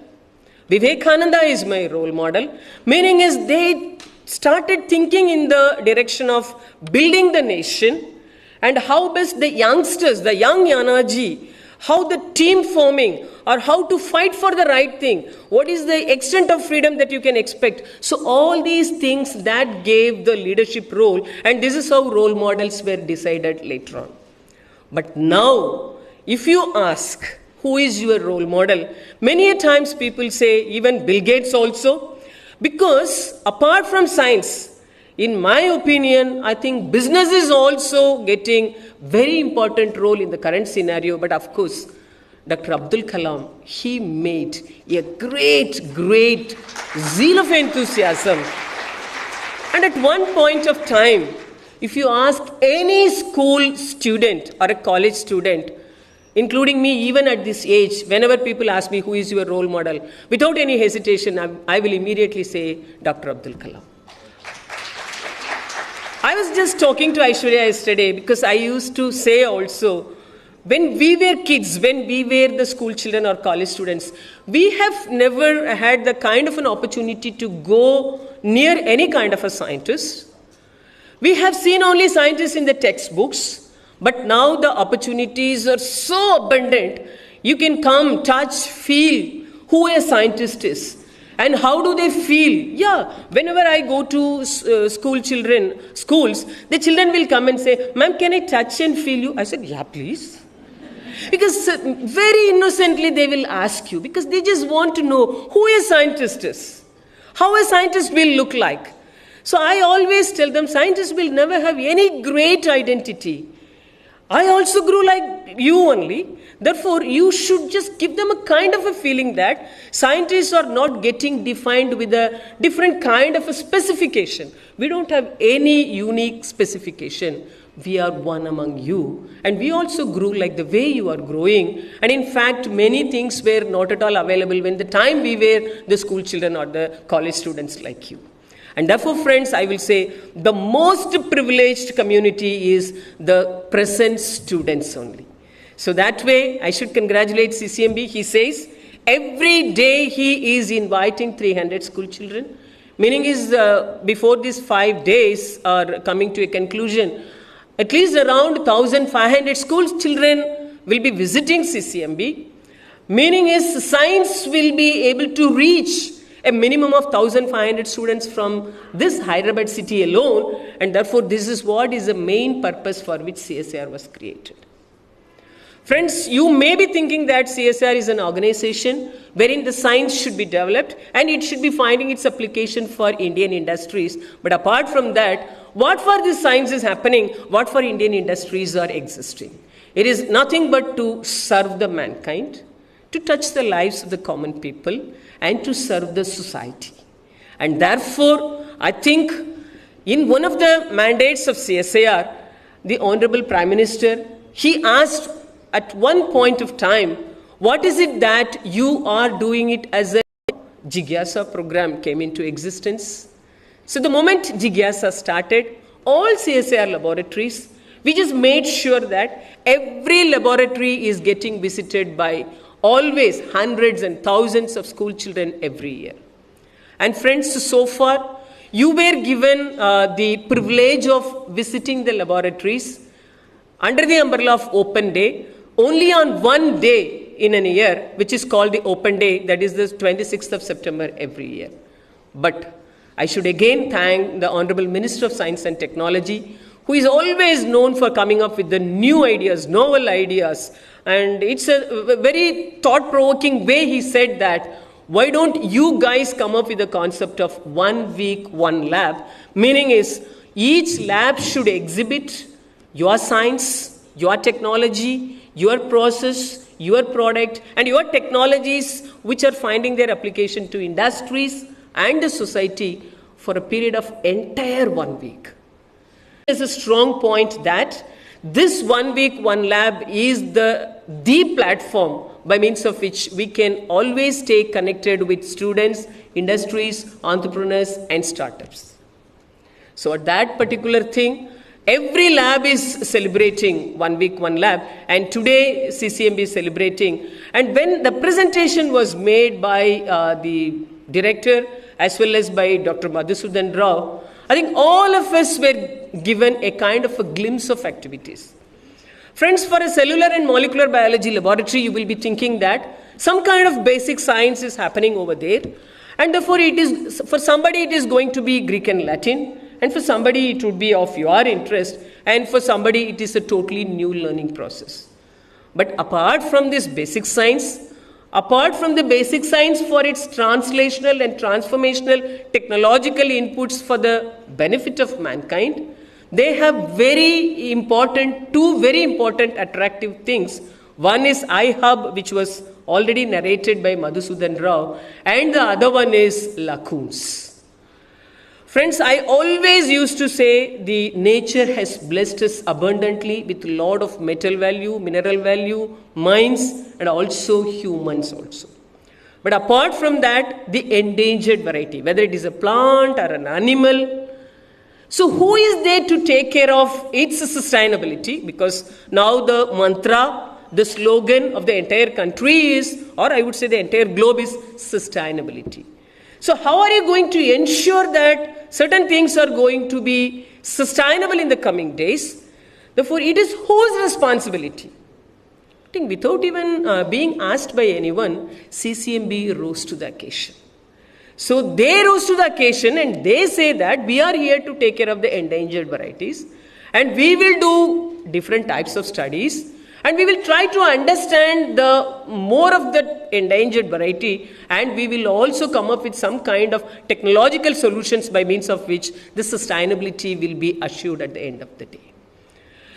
Vivekananda is my role model. Meaning is they started thinking in the direction of building the nation and how best the youngsters, the young Yanaji, how the team forming or how to fight for the right thing. What is the extent of freedom that you can expect? So all these things that gave the leadership role, and this is how role models were decided later on. But now, if you ask, who is your role model? Many a times people say, even Bill Gates also, because apart from science, in my opinion, I think business is also getting very important role in the current scenario. But of course, Dr. Abdul Kalam, he made a great, great zeal of enthusiasm. And at one point of time, if you ask any school student or a college student, including me, even at this age, whenever people ask me, who is your role model? Without any hesitation, I will immediately say, Dr. Abdul Kalam. I was just talking to Aishwarya yesterday because I used to say also, when we were kids, when we were the school children or college students, we have never had the kind of an opportunity to go near any kind of a scientist. We have seen only scientists in the textbooks. But now the opportunities are so abundant, you can come, touch, feel who a scientist is. And how do they feel? Yeah, whenever I go to schools, the children will come and say, ma'am, can I touch and feel you? I said, yeah, please. Because very innocently they will ask you, because they just want to know who a scientist is, how a scientist will look like. So I always tell them, scientists will never have any great identity. I also grew like you only. Therefore, you should just give them a kind of a feeling that scientists are not getting defined with a different kind of a specification. We don't have any unique specification. We are one among you. And we also grew like the way you are growing. And in fact, many things were not at all available when the time we were the school children or the college students like you. And therefore, friends, I will say the most privileged community is the present students only. So that way, I should congratulate CCMB. He says, every day he is inviting 300 school children. Meaning is, before these 5 days are coming to a conclusion, at least around 1,500 school children will be visiting CCMB. Meaning is science will be able to reach a minimum of 1,500 students from this Hyderabad city alone, and therefore this is what is the main purpose for which CSIR was created. Friends, you may be thinking that CSIR is an organization wherein the science should be developed and it should be finding its application for Indian industries. But apart from that, what for this science is happening, what for Indian industries are existing? It is nothing but to serve the mankind, to touch the lives of the common people, and to serve the society. And therefore, I think in one of the mandates of CSIR, the Honorable Prime Minister, he asked at one point of time, what is it that you are doing it as a Jigyasa program came into existence? So the moment Jigyasa started, all CSIR laboratories, we just made sure that every laboratory is getting visited by always hundreds and thousands of school children every year. And friends, so far, you were given the privilege of visiting the laboratories under the umbrella of Open Day, only on one day in a year, which is called the Open Day, that is the 26th of September every year. But I should again thank the Honorable Minister of Science and Technology, who is always known for coming up with the new ideas, novel ideas. And it's a very thought-provoking way he said that, why don't you guys come up with the concept of 1 week, 1 lab? Meaning is, each lab should exhibit your science, your technology, your process, your product, and your technologies which are finding their application to industries and the society for a period of entire 1 week. There's a strong point that this 1 week, 1 lab is the platform by means of which we can always stay connected with students, industries, entrepreneurs, and startups. So at that particular thing, every lab is celebrating 1 week, 1 lab, and today CCMB is celebrating. And when the presentation was made by the director as well as by Dr. Madhusudan Rao, I think all of us were given a kind of a glimpse of activities. Friends, for a cellular and molecular biology laboratory, you will be thinking that some kind of basic science is happening over there, and therefore it is, for somebody it is going to be Greek and Latin, and for somebody it would be of your interest, and for somebody it is a totally new learning process. But apart from this basic science, apart from the basic science for its translational and transformational technological inputs for the benefit of mankind, they have two very important attractive things. One is iHub, which was already narrated by Madhusudan Rao, and the other one is Lacoons. Friends, I always used to say the nature has blessed us abundantly with a lot of metal value, mineral value, mines, and also humans also. But apart from that, the endangered variety, whether it is a plant or an animal, so who is there to take care of its sustainability? Because now the mantra, the slogan of the entire country is, or I would say the entire globe is sustainability. So how are you going to ensure that certain things are going to be sustainable in the coming days? Therefore, it is whose responsibility? I think without even being asked by anyone, CCMB rose to the occasion. So they rose to the occasion and they say that we are here to take care of the endangered varieties, and we will do different types of studies, and we will try to understand the more of the endangered variety, and we will also come up with some kind of technological solutions by means of which the sustainability will be assured at the end of the day.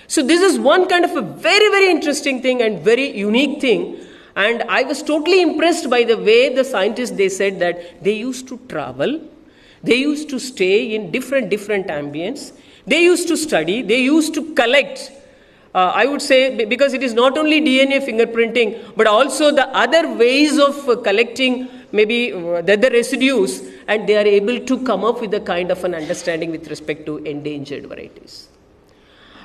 So this is one kind of a very, very interesting thing and very unique thing. And I was totally impressed by the way the scientists, they said that they used to travel, they used to stay in different ambience, they used to study, they used to collect, I would say, because it is not only DNA fingerprinting, but also the other ways of collecting maybe the residues, and they are able to come up with a kind of an understanding with respect to endangered varieties.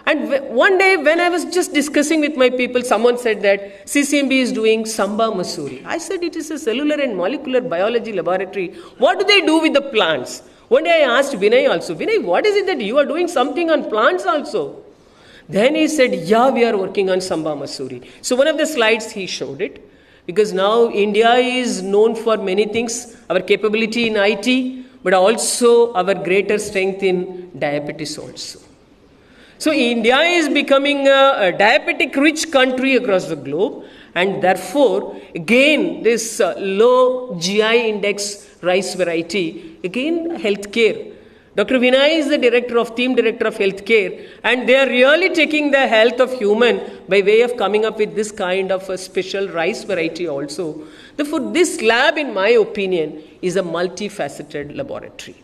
And one day when I was just discussing with my people, someone said that CCMB is doing Samba masuri. I said it is a cellular and molecular biology laboratory. What do they do with the plants? One day I asked Vinay also, Vinay, what is it that you are doing something on plants also? Then he said, yeah, we are working on Samba masuri. So one of the slides he showed it, because now India is known for many things, our capability in IT, but also our greater strength in diabetes also. So India is becoming a diabetic rich country across the globe, and therefore again this low GI index rice variety, again healthcare. Dr. Vinay is the team director of healthcare, and they are really taking the health of human by way of coming up with this kind of a special rice variety also. Therefore, this lab, in my opinion, is a multifaceted laboratory.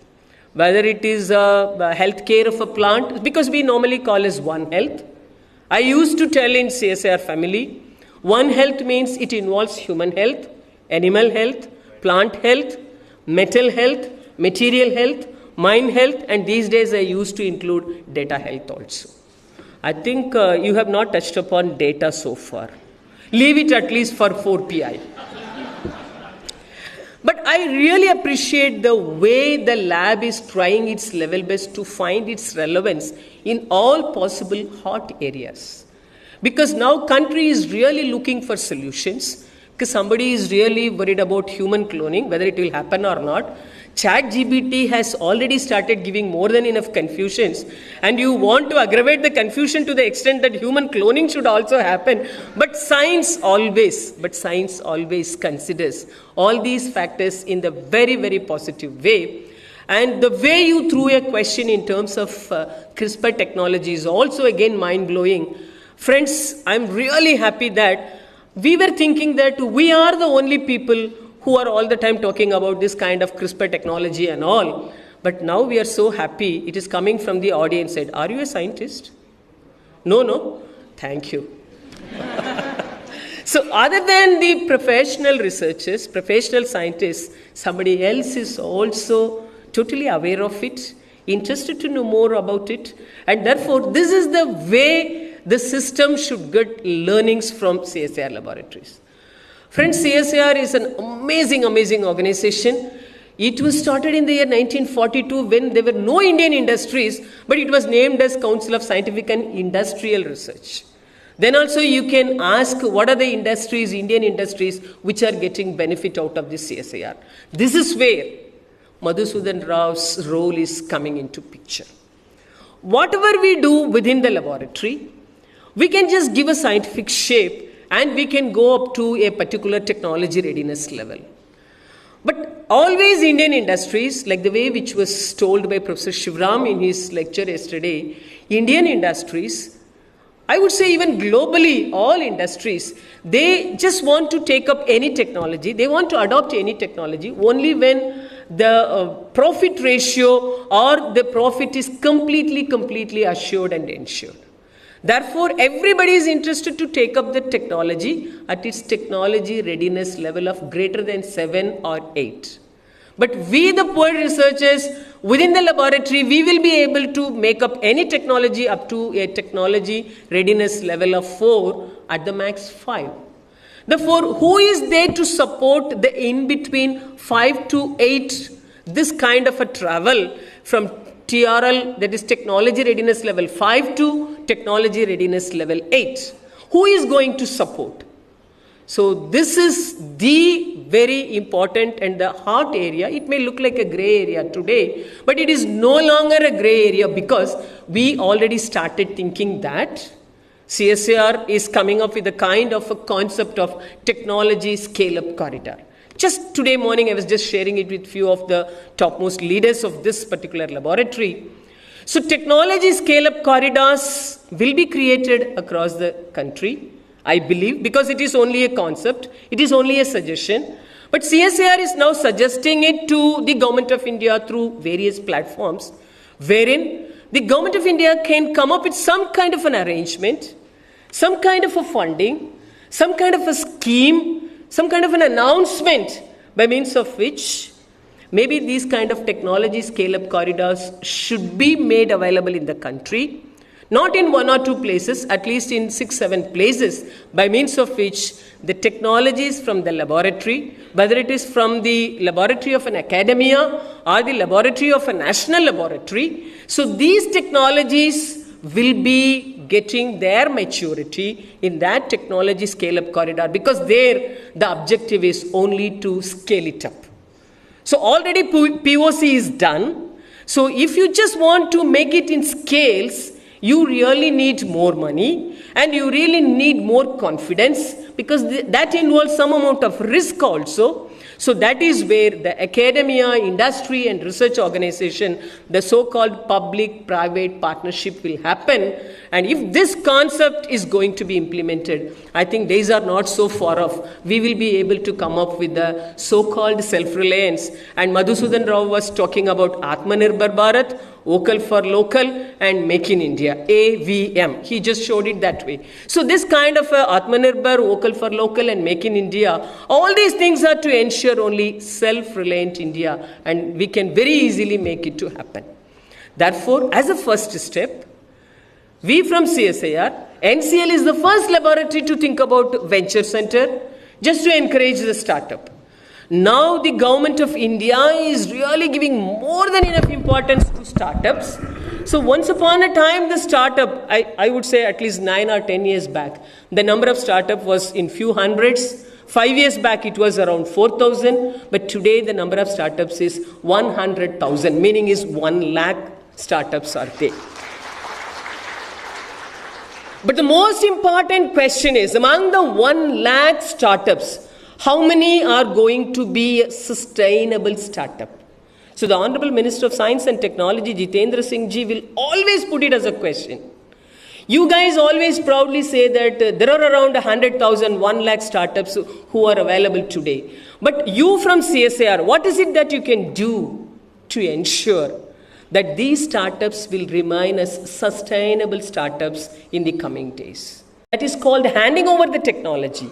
Whether it is healthcare of a plant, because we normally call as One Health. I used to tell in CSIR family, One Health means it involves human health, animal health, plant health, metal health, material health, mind health, and these days I used to include data health also. I think you have not touched upon data so far. Leave it at least for 4PI. But I really appreciate the way the lab is trying its level best to find its relevance in all possible hot areas. Because now country is really looking for solutions, because somebody is really worried about human cloning, whether it will happen or not. ChatGPT has already started giving more than enough confusions, and you want to aggravate the confusion to the extent that human cloning should also happen. But science always considers all these factors in the very, very positive way. And the way you threw a question in terms of CRISPR technology is also again mind-blowing. Friends, I'm really happy that we were thinking that we are the only people who are all the time talking about this kind of CRISPR technology and all. But now we are so happy it is coming from the audience side. Are you a scientist? No? Thank you. So other than the professional researchers, professional scientists, somebody else is also totally aware of it, interested to know more about it. And therefore, this is the way the system should get learnings from CSIR laboratories. Friends, CSIR is an amazing organization. It was started in the year 1942 when there were no Indian industries, but it was named as Council of Scientific and Industrial Research. Then also you can ask what are the industries, Indian industries, which are getting benefit out of this CSIR. This is where Madhusudan Rao's role is coming into picture. Whatever we do within the laboratory, we can just give a scientific shape and we can go up to a particular technology readiness level. But always Indian industries, like the way which was told by Professor Shivram in his lecture yesterday, Indian industries, I would say even globally, all industries, they just want to take up any technology, they want to adopt any technology only when the profit ratio or the profit is completely assured and ensured. Therefore, everybody is interested to take up the technology at its technology readiness level of greater than 7 or 8. But we, the poor researchers, within the laboratory, we will be able to make up any technology up to a technology readiness level of 4, at the max 5. Therefore, who is there to support the in-between 5 to 8, this kind of a travel from TRL, that is technology readiness level 5 to technology readiness level 8. Who is going to support? So this is the very important and the hot area. It may look like a gray area today, but it is no longer a gray area because we already started thinking that CSIR is coming up with a kind of a concept of technology scale-up corridor. Just today morning, I was just sharing it with few of the topmost leaders of this particular laboratory. So technology scale-up corridors will be created across the country, I believe, because it is only a concept, it is only a suggestion. But CSIR is now suggesting it to the Government of India through various platforms, wherein the Government of India can come up with some kind of an arrangement, some kind of a funding, some kind of a scheme, some kind of an announcement by means of which maybe these kind of technology scale-up corridors should be made available in the country, not in 1 or 2 places, at least in 6-7 places, by means of which the technologies from the laboratory, whether it is from the laboratory of an academia or the laboratory of a national laboratory, so these technologies will be getting their maturity in that technology scale-up corridor, because there the objective is only to scale it up. So already POC is done. So if you just want to make it in scales, you really need more money and you really need more confidence, because that involves some amount of risk also. So that is where the academia, industry and research organization, the so-called public-private partnership will happen. And if this concept is going to be implemented, I think days are not so far off. We will be able to come up with the so-called self-reliance. And Madhusudan Rao was talking about Atmanirbhar Bharat, Vocal for Local and Make in India, AVM. He just showed it that way. So this kind of Atmanirbhar, Vocal for Local and Make in India, all these things are to ensure only self-reliant India, and we can very easily make it to happen. Therefore, as a first step, we from CSIR, NCL is the first laboratory to think about venture center, just to encourage the startup. Now the government of India is really giving more than enough importance to startups. So once upon a time, the startup, I would say at least 9 or 10 years back, the number of startup was in few hundreds. 5 years back, it was around 4,000. But today, the number of startups is 100,000, meaning is 1 lakh startups are there. But the most important question is, among the 1 lakh startups, how many are going to be a sustainable startup? So the Honorable Minister of Science and Technology, Jitendra Singh Ji, will always put it as a question. You guys always proudly say that there are around 100,000, 1 lakh startups who are available today. But you from CSIR, what is it that you can do to ensure that these startups will remain as sustainable startups in the coming days? That is called handing over the technology.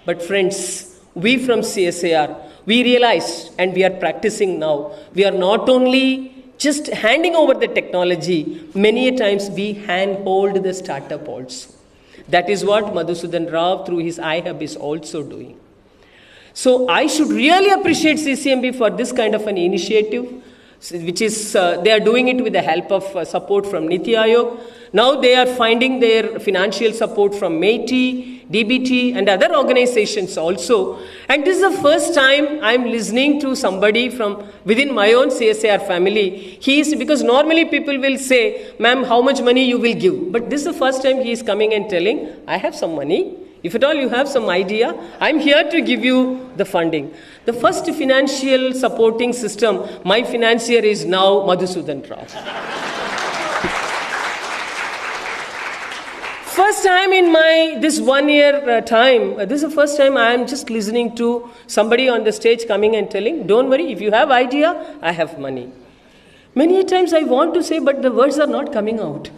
But friends, we from CSIR, we realized and we are practicing now, we are not only just handing over the technology, many a times we handhold the startup also. That is what Madhusudan Rao through his iHub is also doing. So I should really appreciate CCMB for this kind of an initiative, which is, they are doing it with the help of support from Niti Aayog. Now they are finding their financial support from MeitY, DBT and other organizations also. And this is the first time I'm listening to somebody from within my own CSIR family. Because normally people will say, ma'am, how much money you will give? But this is the first time he is coming and telling, I have some money. If at all you have some idea, I'm here to give you the funding. The first financial supporting system, my financier is now Madhusudan Rao. First time in this 1 year time, this is the first time I am just listening to somebody on the stage coming and telling, don't worry, if you have idea, I have money. Many times I want to say, but the words are not coming out.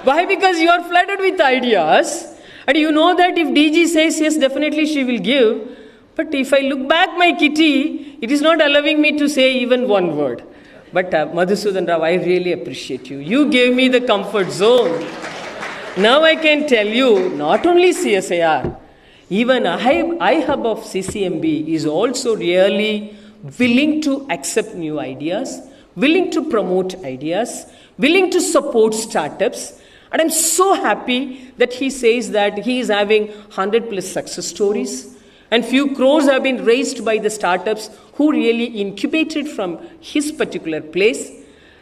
Why? Because you are flooded with ideas. And you know that if DG says yes, definitely she will give. But if I look back my kitty, it is not allowing me to say even one word. But Madhusudan Rao, I really appreciate you. You gave me the comfort zone. Now I can tell you, not only CSIR, even iHub of CCMB is also really willing to accept new ideas, willing to promote ideas, willing to support startups. And I'm so happy that he says that he is having 100+ success stories and few crores have been raised by the startups who really incubated from his particular place.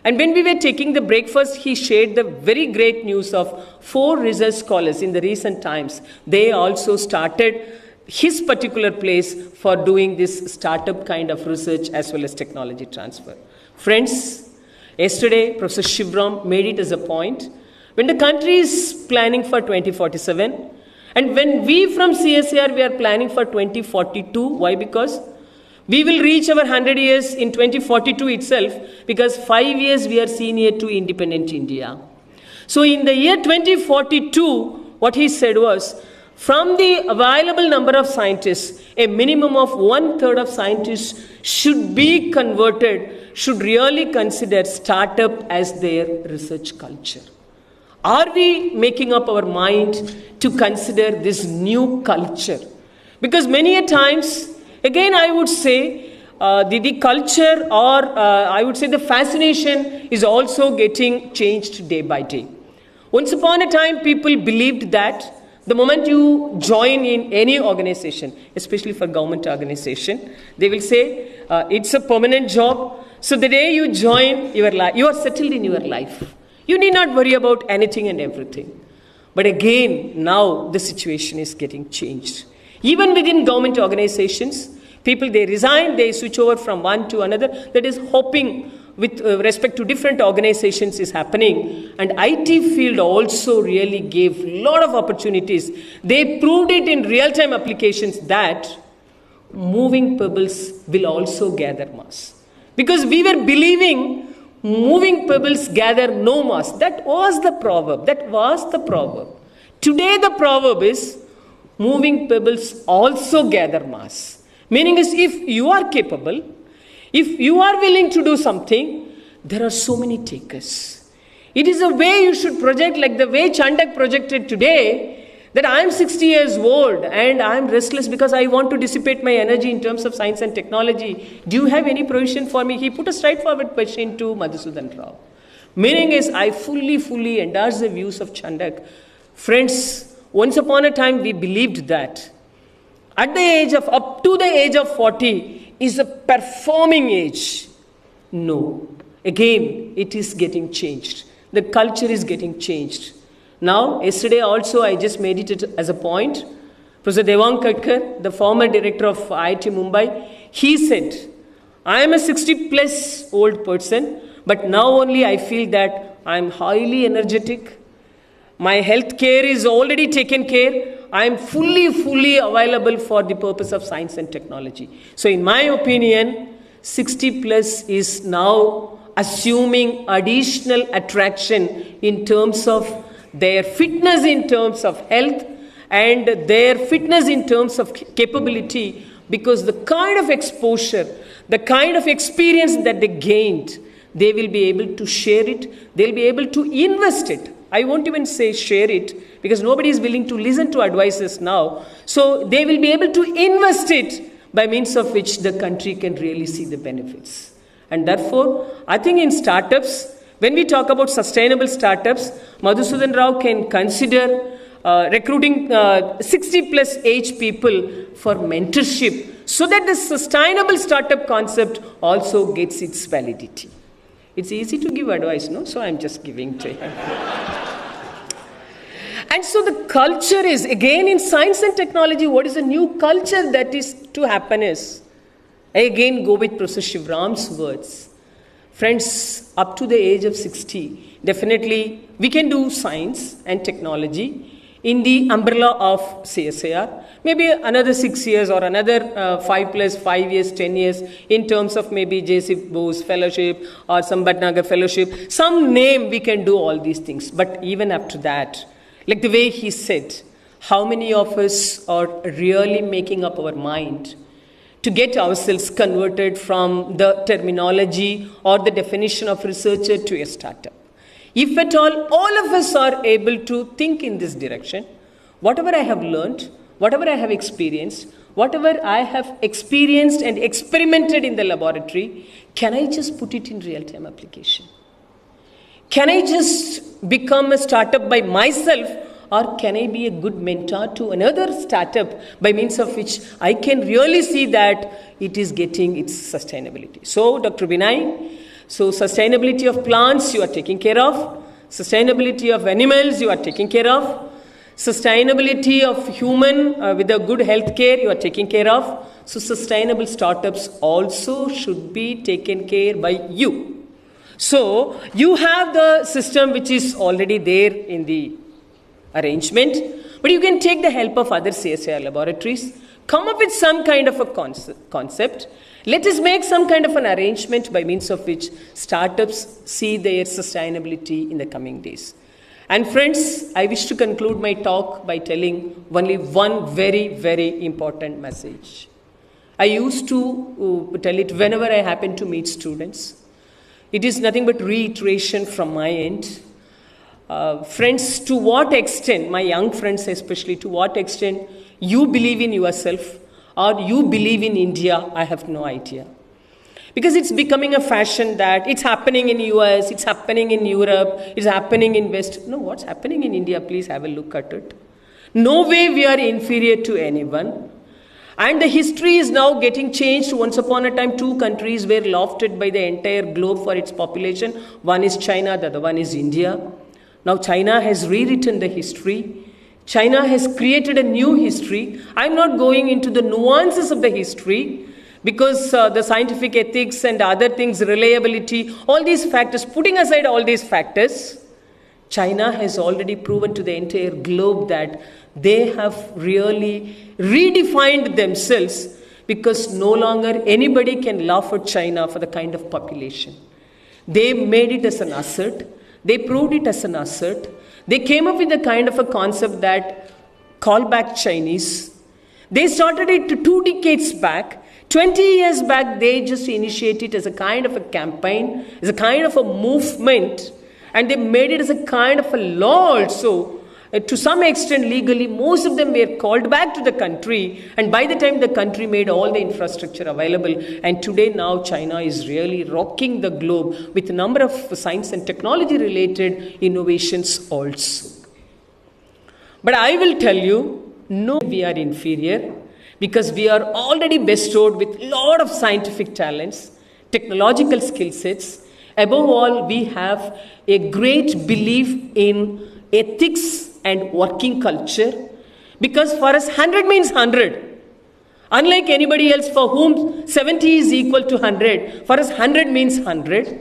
And when we were taking the breakfast, he shared the very great news of 4 research scholars in the recent times. They also started his particular place for doing this startup kind of research as well as technology transfer. Friends, yesterday Professor Shivram made it as a point. When the country is planning for 2047, and when we from CSIR, we are planning for 2042, why? Because we will reach our 100 years in 2042 itself, because 5 years we are senior to independent India. So in the year 2042, what he said was, from the available number of scientists, a minimum of 1/3 of scientists should be converted, should really consider startup as their research culture. Are we making up our mind to consider this new culture? Because many a times, again, I would say the culture or I would say the fascination is also getting changed day by day. Once upon a time, people believed that the moment you join in any organization, especially for government organization, they will say it's a permanent job. So the day you join your life, you are settled in your life. You need not worry about anything and everything. But again, now the situation is getting changed. Even within government organizations, people, they resign, they switch over from one to another. That is hoping with respect to different organizations is happening. And IT field also really gave a lot of opportunities. They proved it in real-time applications that moving pebbles will also gather mass. Because we were believing moving pebbles gather no mass. That was the proverb. Today the proverb is moving pebbles also gather mass. Meaning is if you are capable, if you are willing to do something, there are so many takers. It is a way you should project, like the way Chandak projected today, that I am 60 years old and I am restless because I want to dissipate my energy in terms of science and technology. Do you have any provision for me? He put a straightforward question to Madhusudan Rao. Meaning is, I fully endorse the views of Chandak. Friends, once upon a time we believed that at the age of, up to the age of 40 is a performing age. No. Again, it is getting changed. The culture is getting changed. Now, yesterday also I just made it as a point. Professor Devang Katkar, the former director of IIT Mumbai, he said, I am a 60 plus old person, but now only I feel that I am highly energetic. My health care is already taken care. I am fully available for the purpose of science and technology. So in my opinion, 60 plus is now assuming additional attraction in terms of their fitness in terms of health and their fitness in terms of capability, because the kind of exposure, the kind of experience that they gained, they will be able to share it, they'll be able to invest it. I won't even say share it, because nobody is willing to listen to advices now. So they will be able to invest it, by means of which the country can really see the benefits. And therefore, I think in startups, when we talk about sustainable startups, Madhusudan Rao can consider recruiting 60 plus age people for mentorship, so that the sustainable startup concept also gets its validity. It's easy to give advice, no? So I'm just giving to him. And so the culture is, again in science and technology, what is the new culture that is to happen is, I again go with Professor Shivram's words. Friends, up to the age of 60, definitely we can do science and technology in the umbrella of CSIR. Maybe another 6 years or another 5 plus 5 years, 10 years in terms of maybe J.C. Bose Fellowship or some Bhatnagar Fellowship. Some name we can do all these things. But even after that, like the way he said, how many of us are really making up our mind to get ourselves converted from the terminology or the definition of researcher to a startup? If at all of us are able to think in this direction, whatever I have learned, whatever I have experienced, whatever I have experienced and experimented in the laboratory, can I just put it in real-time application? Can I just become a startup by myself, or can I be a good mentor to another startup by means of which I can really see that it is getting its sustainability? So, Dr. Binay, so sustainability of plants you are taking care of, sustainability of animals you are taking care of, sustainability of human with a good health care you are taking care of. So sustainable startups also should be taken care by you. So you have the system which is already there in the arrangement, but you can take the help of other CSIR laboratories, come up with some kind of a concept. Let us make some kind of an arrangement by means of which startups see their sustainability in the coming days. And friends, I wish to conclude my talk by telling only one very important message. I used to tell it whenever I happen to meet students. It is nothing but reiteration from my end. Friends, to what extent, my young friends especially, to what extent you believe in yourself or you believe in India, I have no idea. Because it's becoming a fashion that it's happening in US, it's happening in Europe, it's happening in West. No, what's happening in India? Please have a look at it. No way we are inferior to anyone. And the history is now getting changed. Once upon a time, two countries were lauded by the entire globe for its population. One is China, the other one is India. Now China has rewritten the history. China has created a new history. I'm not going into the nuances of the history because the scientific ethics and other things, reliability, all these factors, putting aside all these factors, China has already proven to the entire globe that they have really redefined themselves because no longer anybody can laugh at China for the kind of population. They made it as an asset. They proved it as an asset. They came up with a kind of a concept that call back Chinese. They started it 2 decades back. 20 years back, they just initiated it as a kind of a campaign, as a kind of a movement, and they made it as a kind of a law also. To some extent, legally, most of them were called back to the country, and by the time the country made all the infrastructure available, and today now China is really rocking the globe with a number of science and technology related innovations also. But I will tell you, no, we are inferior because we are already bestowed with a lot of scientific talents, technological skill sets. Above all, we have a great belief in ethics and working culture, because for us 100 means 100. Unlike anybody else for whom 70 is equal to 100, for us 100 means 100.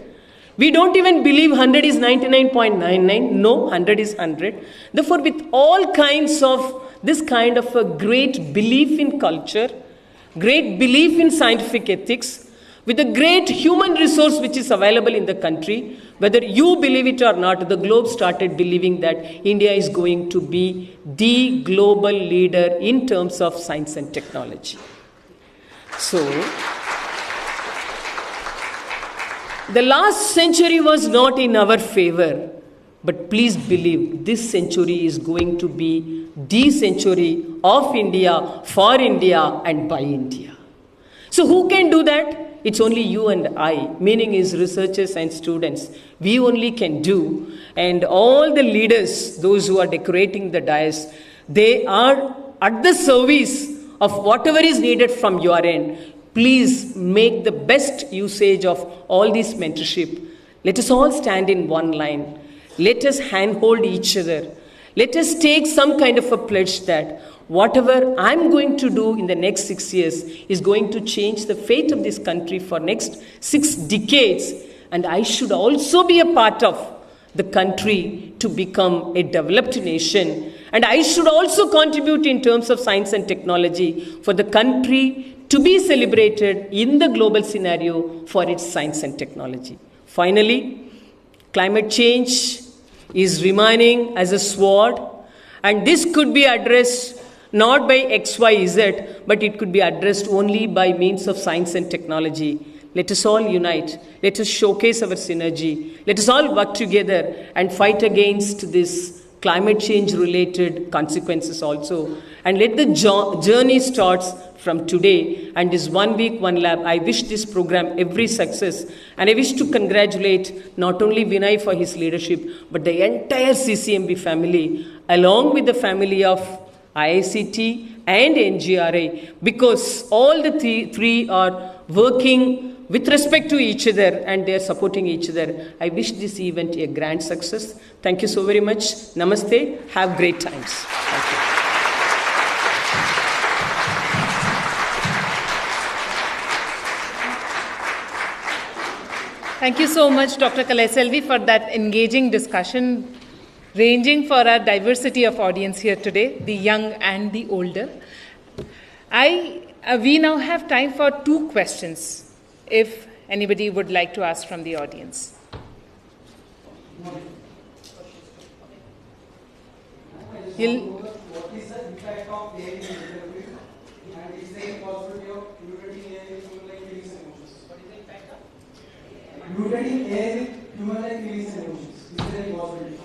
We don't even believe 100 is 99.99. No, 100 is 100. Therefore, with all kinds of this kind of a great belief in culture, great belief in scientific ethics, with the great human resource which is available in the country, whether you believe it or not, the globe started believing that India is going to be the global leader in terms of science and technology. So, the last century was not in our favor, but please believe this century is going to be the century of India, for India and by India. So who can do that? It's only you and I, meaning is researchers and students. We only can do. And all the leaders, those who are decorating the dais, they are at the service of whatever is needed from your end. Please make the best usage of all this mentorship. Let us all stand in one line. Let us handhold each other. Let us take some kind of a pledge that whatever I'm going to do in the next 6 years is going to change the fate of this country for next 6 decades. And I should also be a part of the country to become a developed nation. And I should also contribute in terms of science and technology for the country to be celebrated in the global scenario for its science and technology. Finally, climate change is remaining as a sword, and this could be addressed not by XYZ, but it could be addressed only by means of science and technology. Let us all unite. Let us showcase our synergy. Let us all work together and fight against this climate change related consequences also. And let the journey starts from today, and this 1 week, 1 lab. I wish this program every success, and I wish to congratulate not only Vinay for his leadership, but the entire CCMB family, along with the family of IICT and NGRI, because all the three are working with respect to each other and they are supporting each other. I wish this event a grand success. Thank you so very much. Namaste. Have great times. Thank you. Thank you so much, Dr. Kalaiselvi, for that engaging discussion, ranging for our diversity of audience here today, the young and the older. We now have time for 2 questions, if anybody would like to ask from the audience. What is the impact of AI in development, and is there a possibility of mutating AI with human-like feelings and emotions? What is the impact of mutating AI with human-like feelings and emotions? Is there a possibility?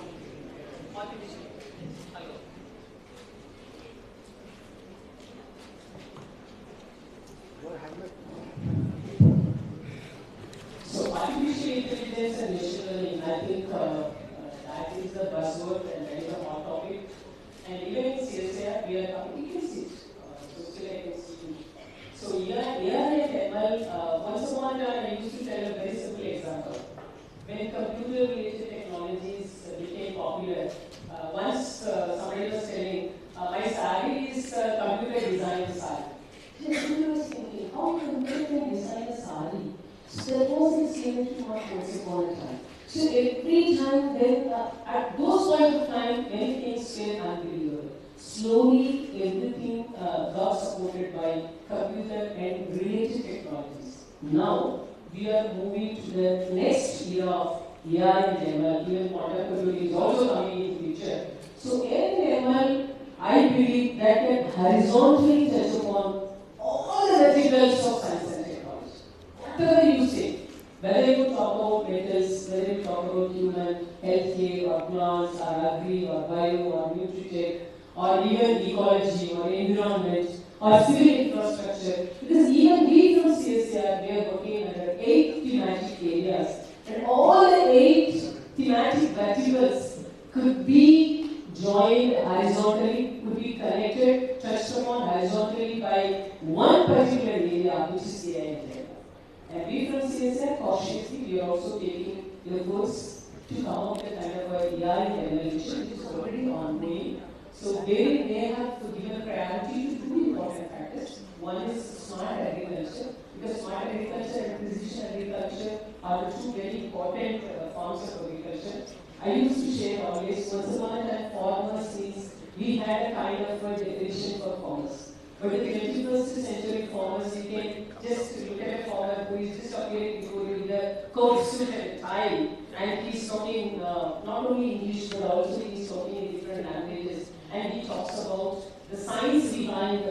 So that was the CCMB once upon a time. So every time when, at those points of time, many things were unbelievable. Slowly, everything got supported by computer and related technologies. Now, we are moving to the next era of AI and ML, even quantum computing is also coming in the future. So AI and ML, I believe that can horizontally touch upon all the verticals of science and technology. Whatever you say, whether you talk about metals, whether you talk about human, healthcare, or plants, or agri, or bio, or nutritech, or even ecology, or environment, or civil infrastructure, because even we from CSR, we are working under 8 thematic areas, and all the 8 thematic verticals could be joined horizontally, could be connected, touched upon horizontally by one particular area, which is AI and ML. And we from CSR, cautiously, we are also taking efforts to come up with kind of a AI and ML vision, which is already ongoing. So they may have given priority to 2 important factors. One is smart agriculture, because smart agriculture and precision agriculture are the 2 very important forms of agriculture. I used to share always, once upon a time, farmers means we had a kind of a definition for farmers. But in the 21st century farmers, you can just look at a farmer who is just appearing before you with a coat, suit and tie, and he's talking not only English but also he's talking in different languages, and he talks about the science behind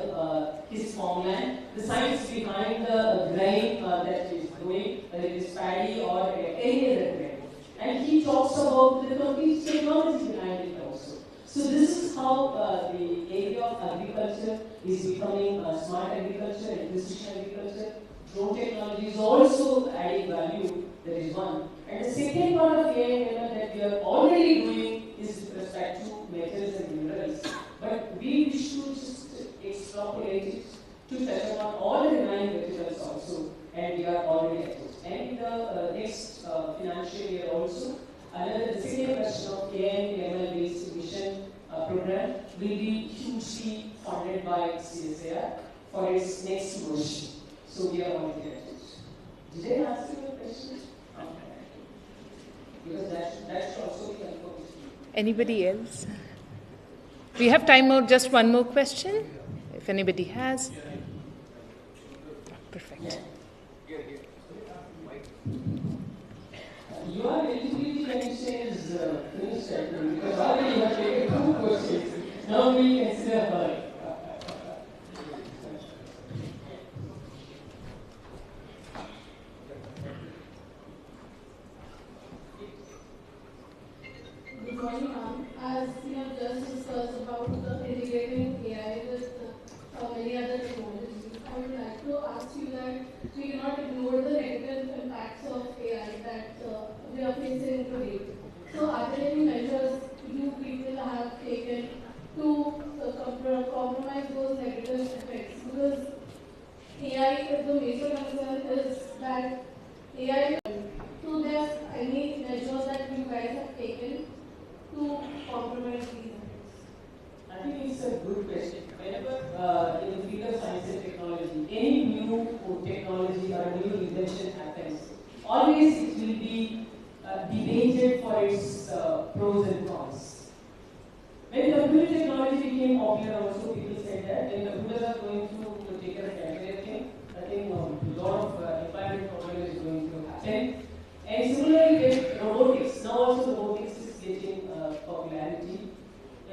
his farmland, the science behind the grain that he's growing, whether it is paddy or any other grain. And he talks about the complete technology behind it also. So this is how the area of agriculture is becoming smart agriculture and precision agriculture. Drone technology is also adding value, that is one. And the second part of AI that we are already doing is with respect to metals and minerals. But we wish to just extrapolate it to touch upon all the remaining verticals also, and we are already at it. And in the next financial year also, the second version of AI and ML based mission program will be hugely funded by CSIR for its next version. So we are already at it. Did I answer your question? Because that should also be confirmed. Anybody else? We have time for just one more question, if anybody has. Perfect. Your eligibility condition is finished, because already you have taken 2 questions. Now we consider her. Good morning, ma'am. As we have just discussed about integrating AI with many other technologies, I would like to ask you that we cannot ignore the negative impacts of AI that we are facing today. So are there any measures you people have taken to compromise those negative effects? Because AI, the major concern is that AI, so there's any measures that you guys have taken to compromise these effects? I think it's a good question. Whenever in the field of science and technology, any new technology or new invention happens, always it will be debated for its pros and cons. When computer technology became popular, also people said that when computers are going to take care of everything, I think a lot of employment problem is going to happen. And similarly with robotics, now also robotics is getting popularity.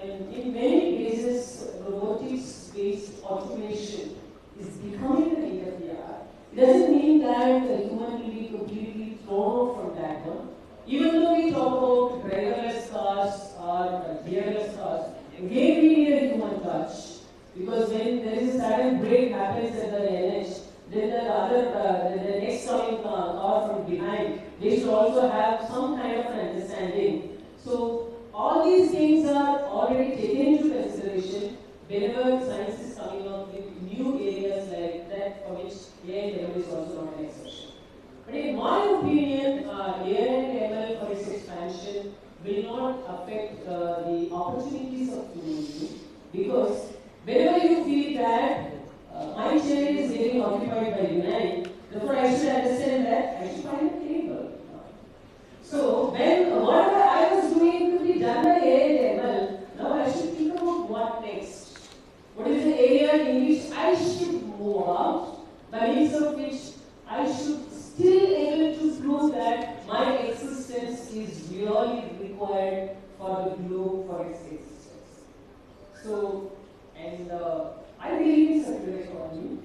And in many cases, robotics-based automation is becoming the need of the hour. It doesn't mean that the human will be completely thrown off from that one. Even though we talk about driverless cars or gearless cars, again we need a human touch. Because when there is a sudden break happens at the NH, then the next coming car from behind, they should also have some kind of an understanding. So all these things are already taken into consideration whenever science is coming up with new areas like that, for which AI and ML is also not an exception. But in my opinion, AI and ML for its expansion will not affect the opportunities of humanity, because whenever you feel that my chair is getting occupied by Vinay, Therefore, I should understand that I should find a chemical. So, when whatever I was doing could be done by AI and ML, now I should think about what next. What is the area in which I should move out, by means of which I should still able to prove that my existence is really required for the globe for its existence. So, and I believe in circular economy,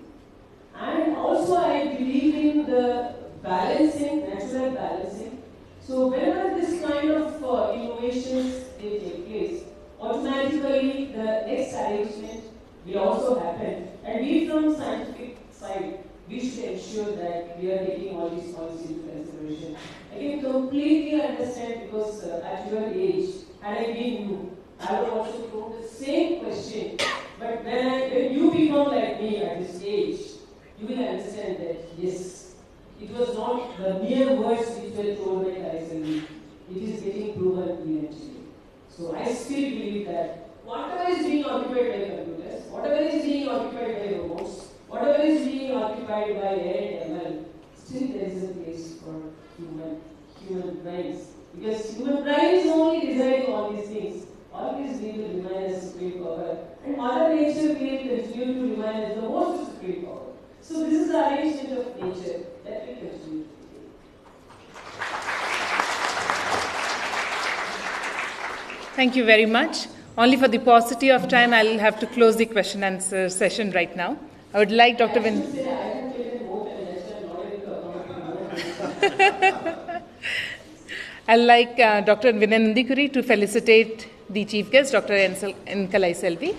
and also I believe in the balancing, natural balancing. So whenever this kind of innovations they take place, automatically the next arrangement will also happen. And we from scientific side, we should ensure that we are taking all these points into consideration. I can completely understand because at your age, had I been you, I would also throw the same question. But when you become like me at this age, you will understand that yes, it was not the mere words which were told by Kaiser. It is getting proven eventually. So I still believe that whatever is being occupied by computers, whatever is being occupied by robots, whatever is being occupied by AI and ML, still there is a place for human brains. Because human brain is only designing all these things. Always we will remain as supreme power. And Mother Nature will continue to remain as the most supreme power. So this is the arrangement of nature that will continue. Thank you very much. Only for the paucity of time, I'll have to close the question and answer session right now. I would like Dr. Vin. I'd like Dr. Vinay Nandikuri to felicitate the chief guest, Dr. Enkalai Selvi.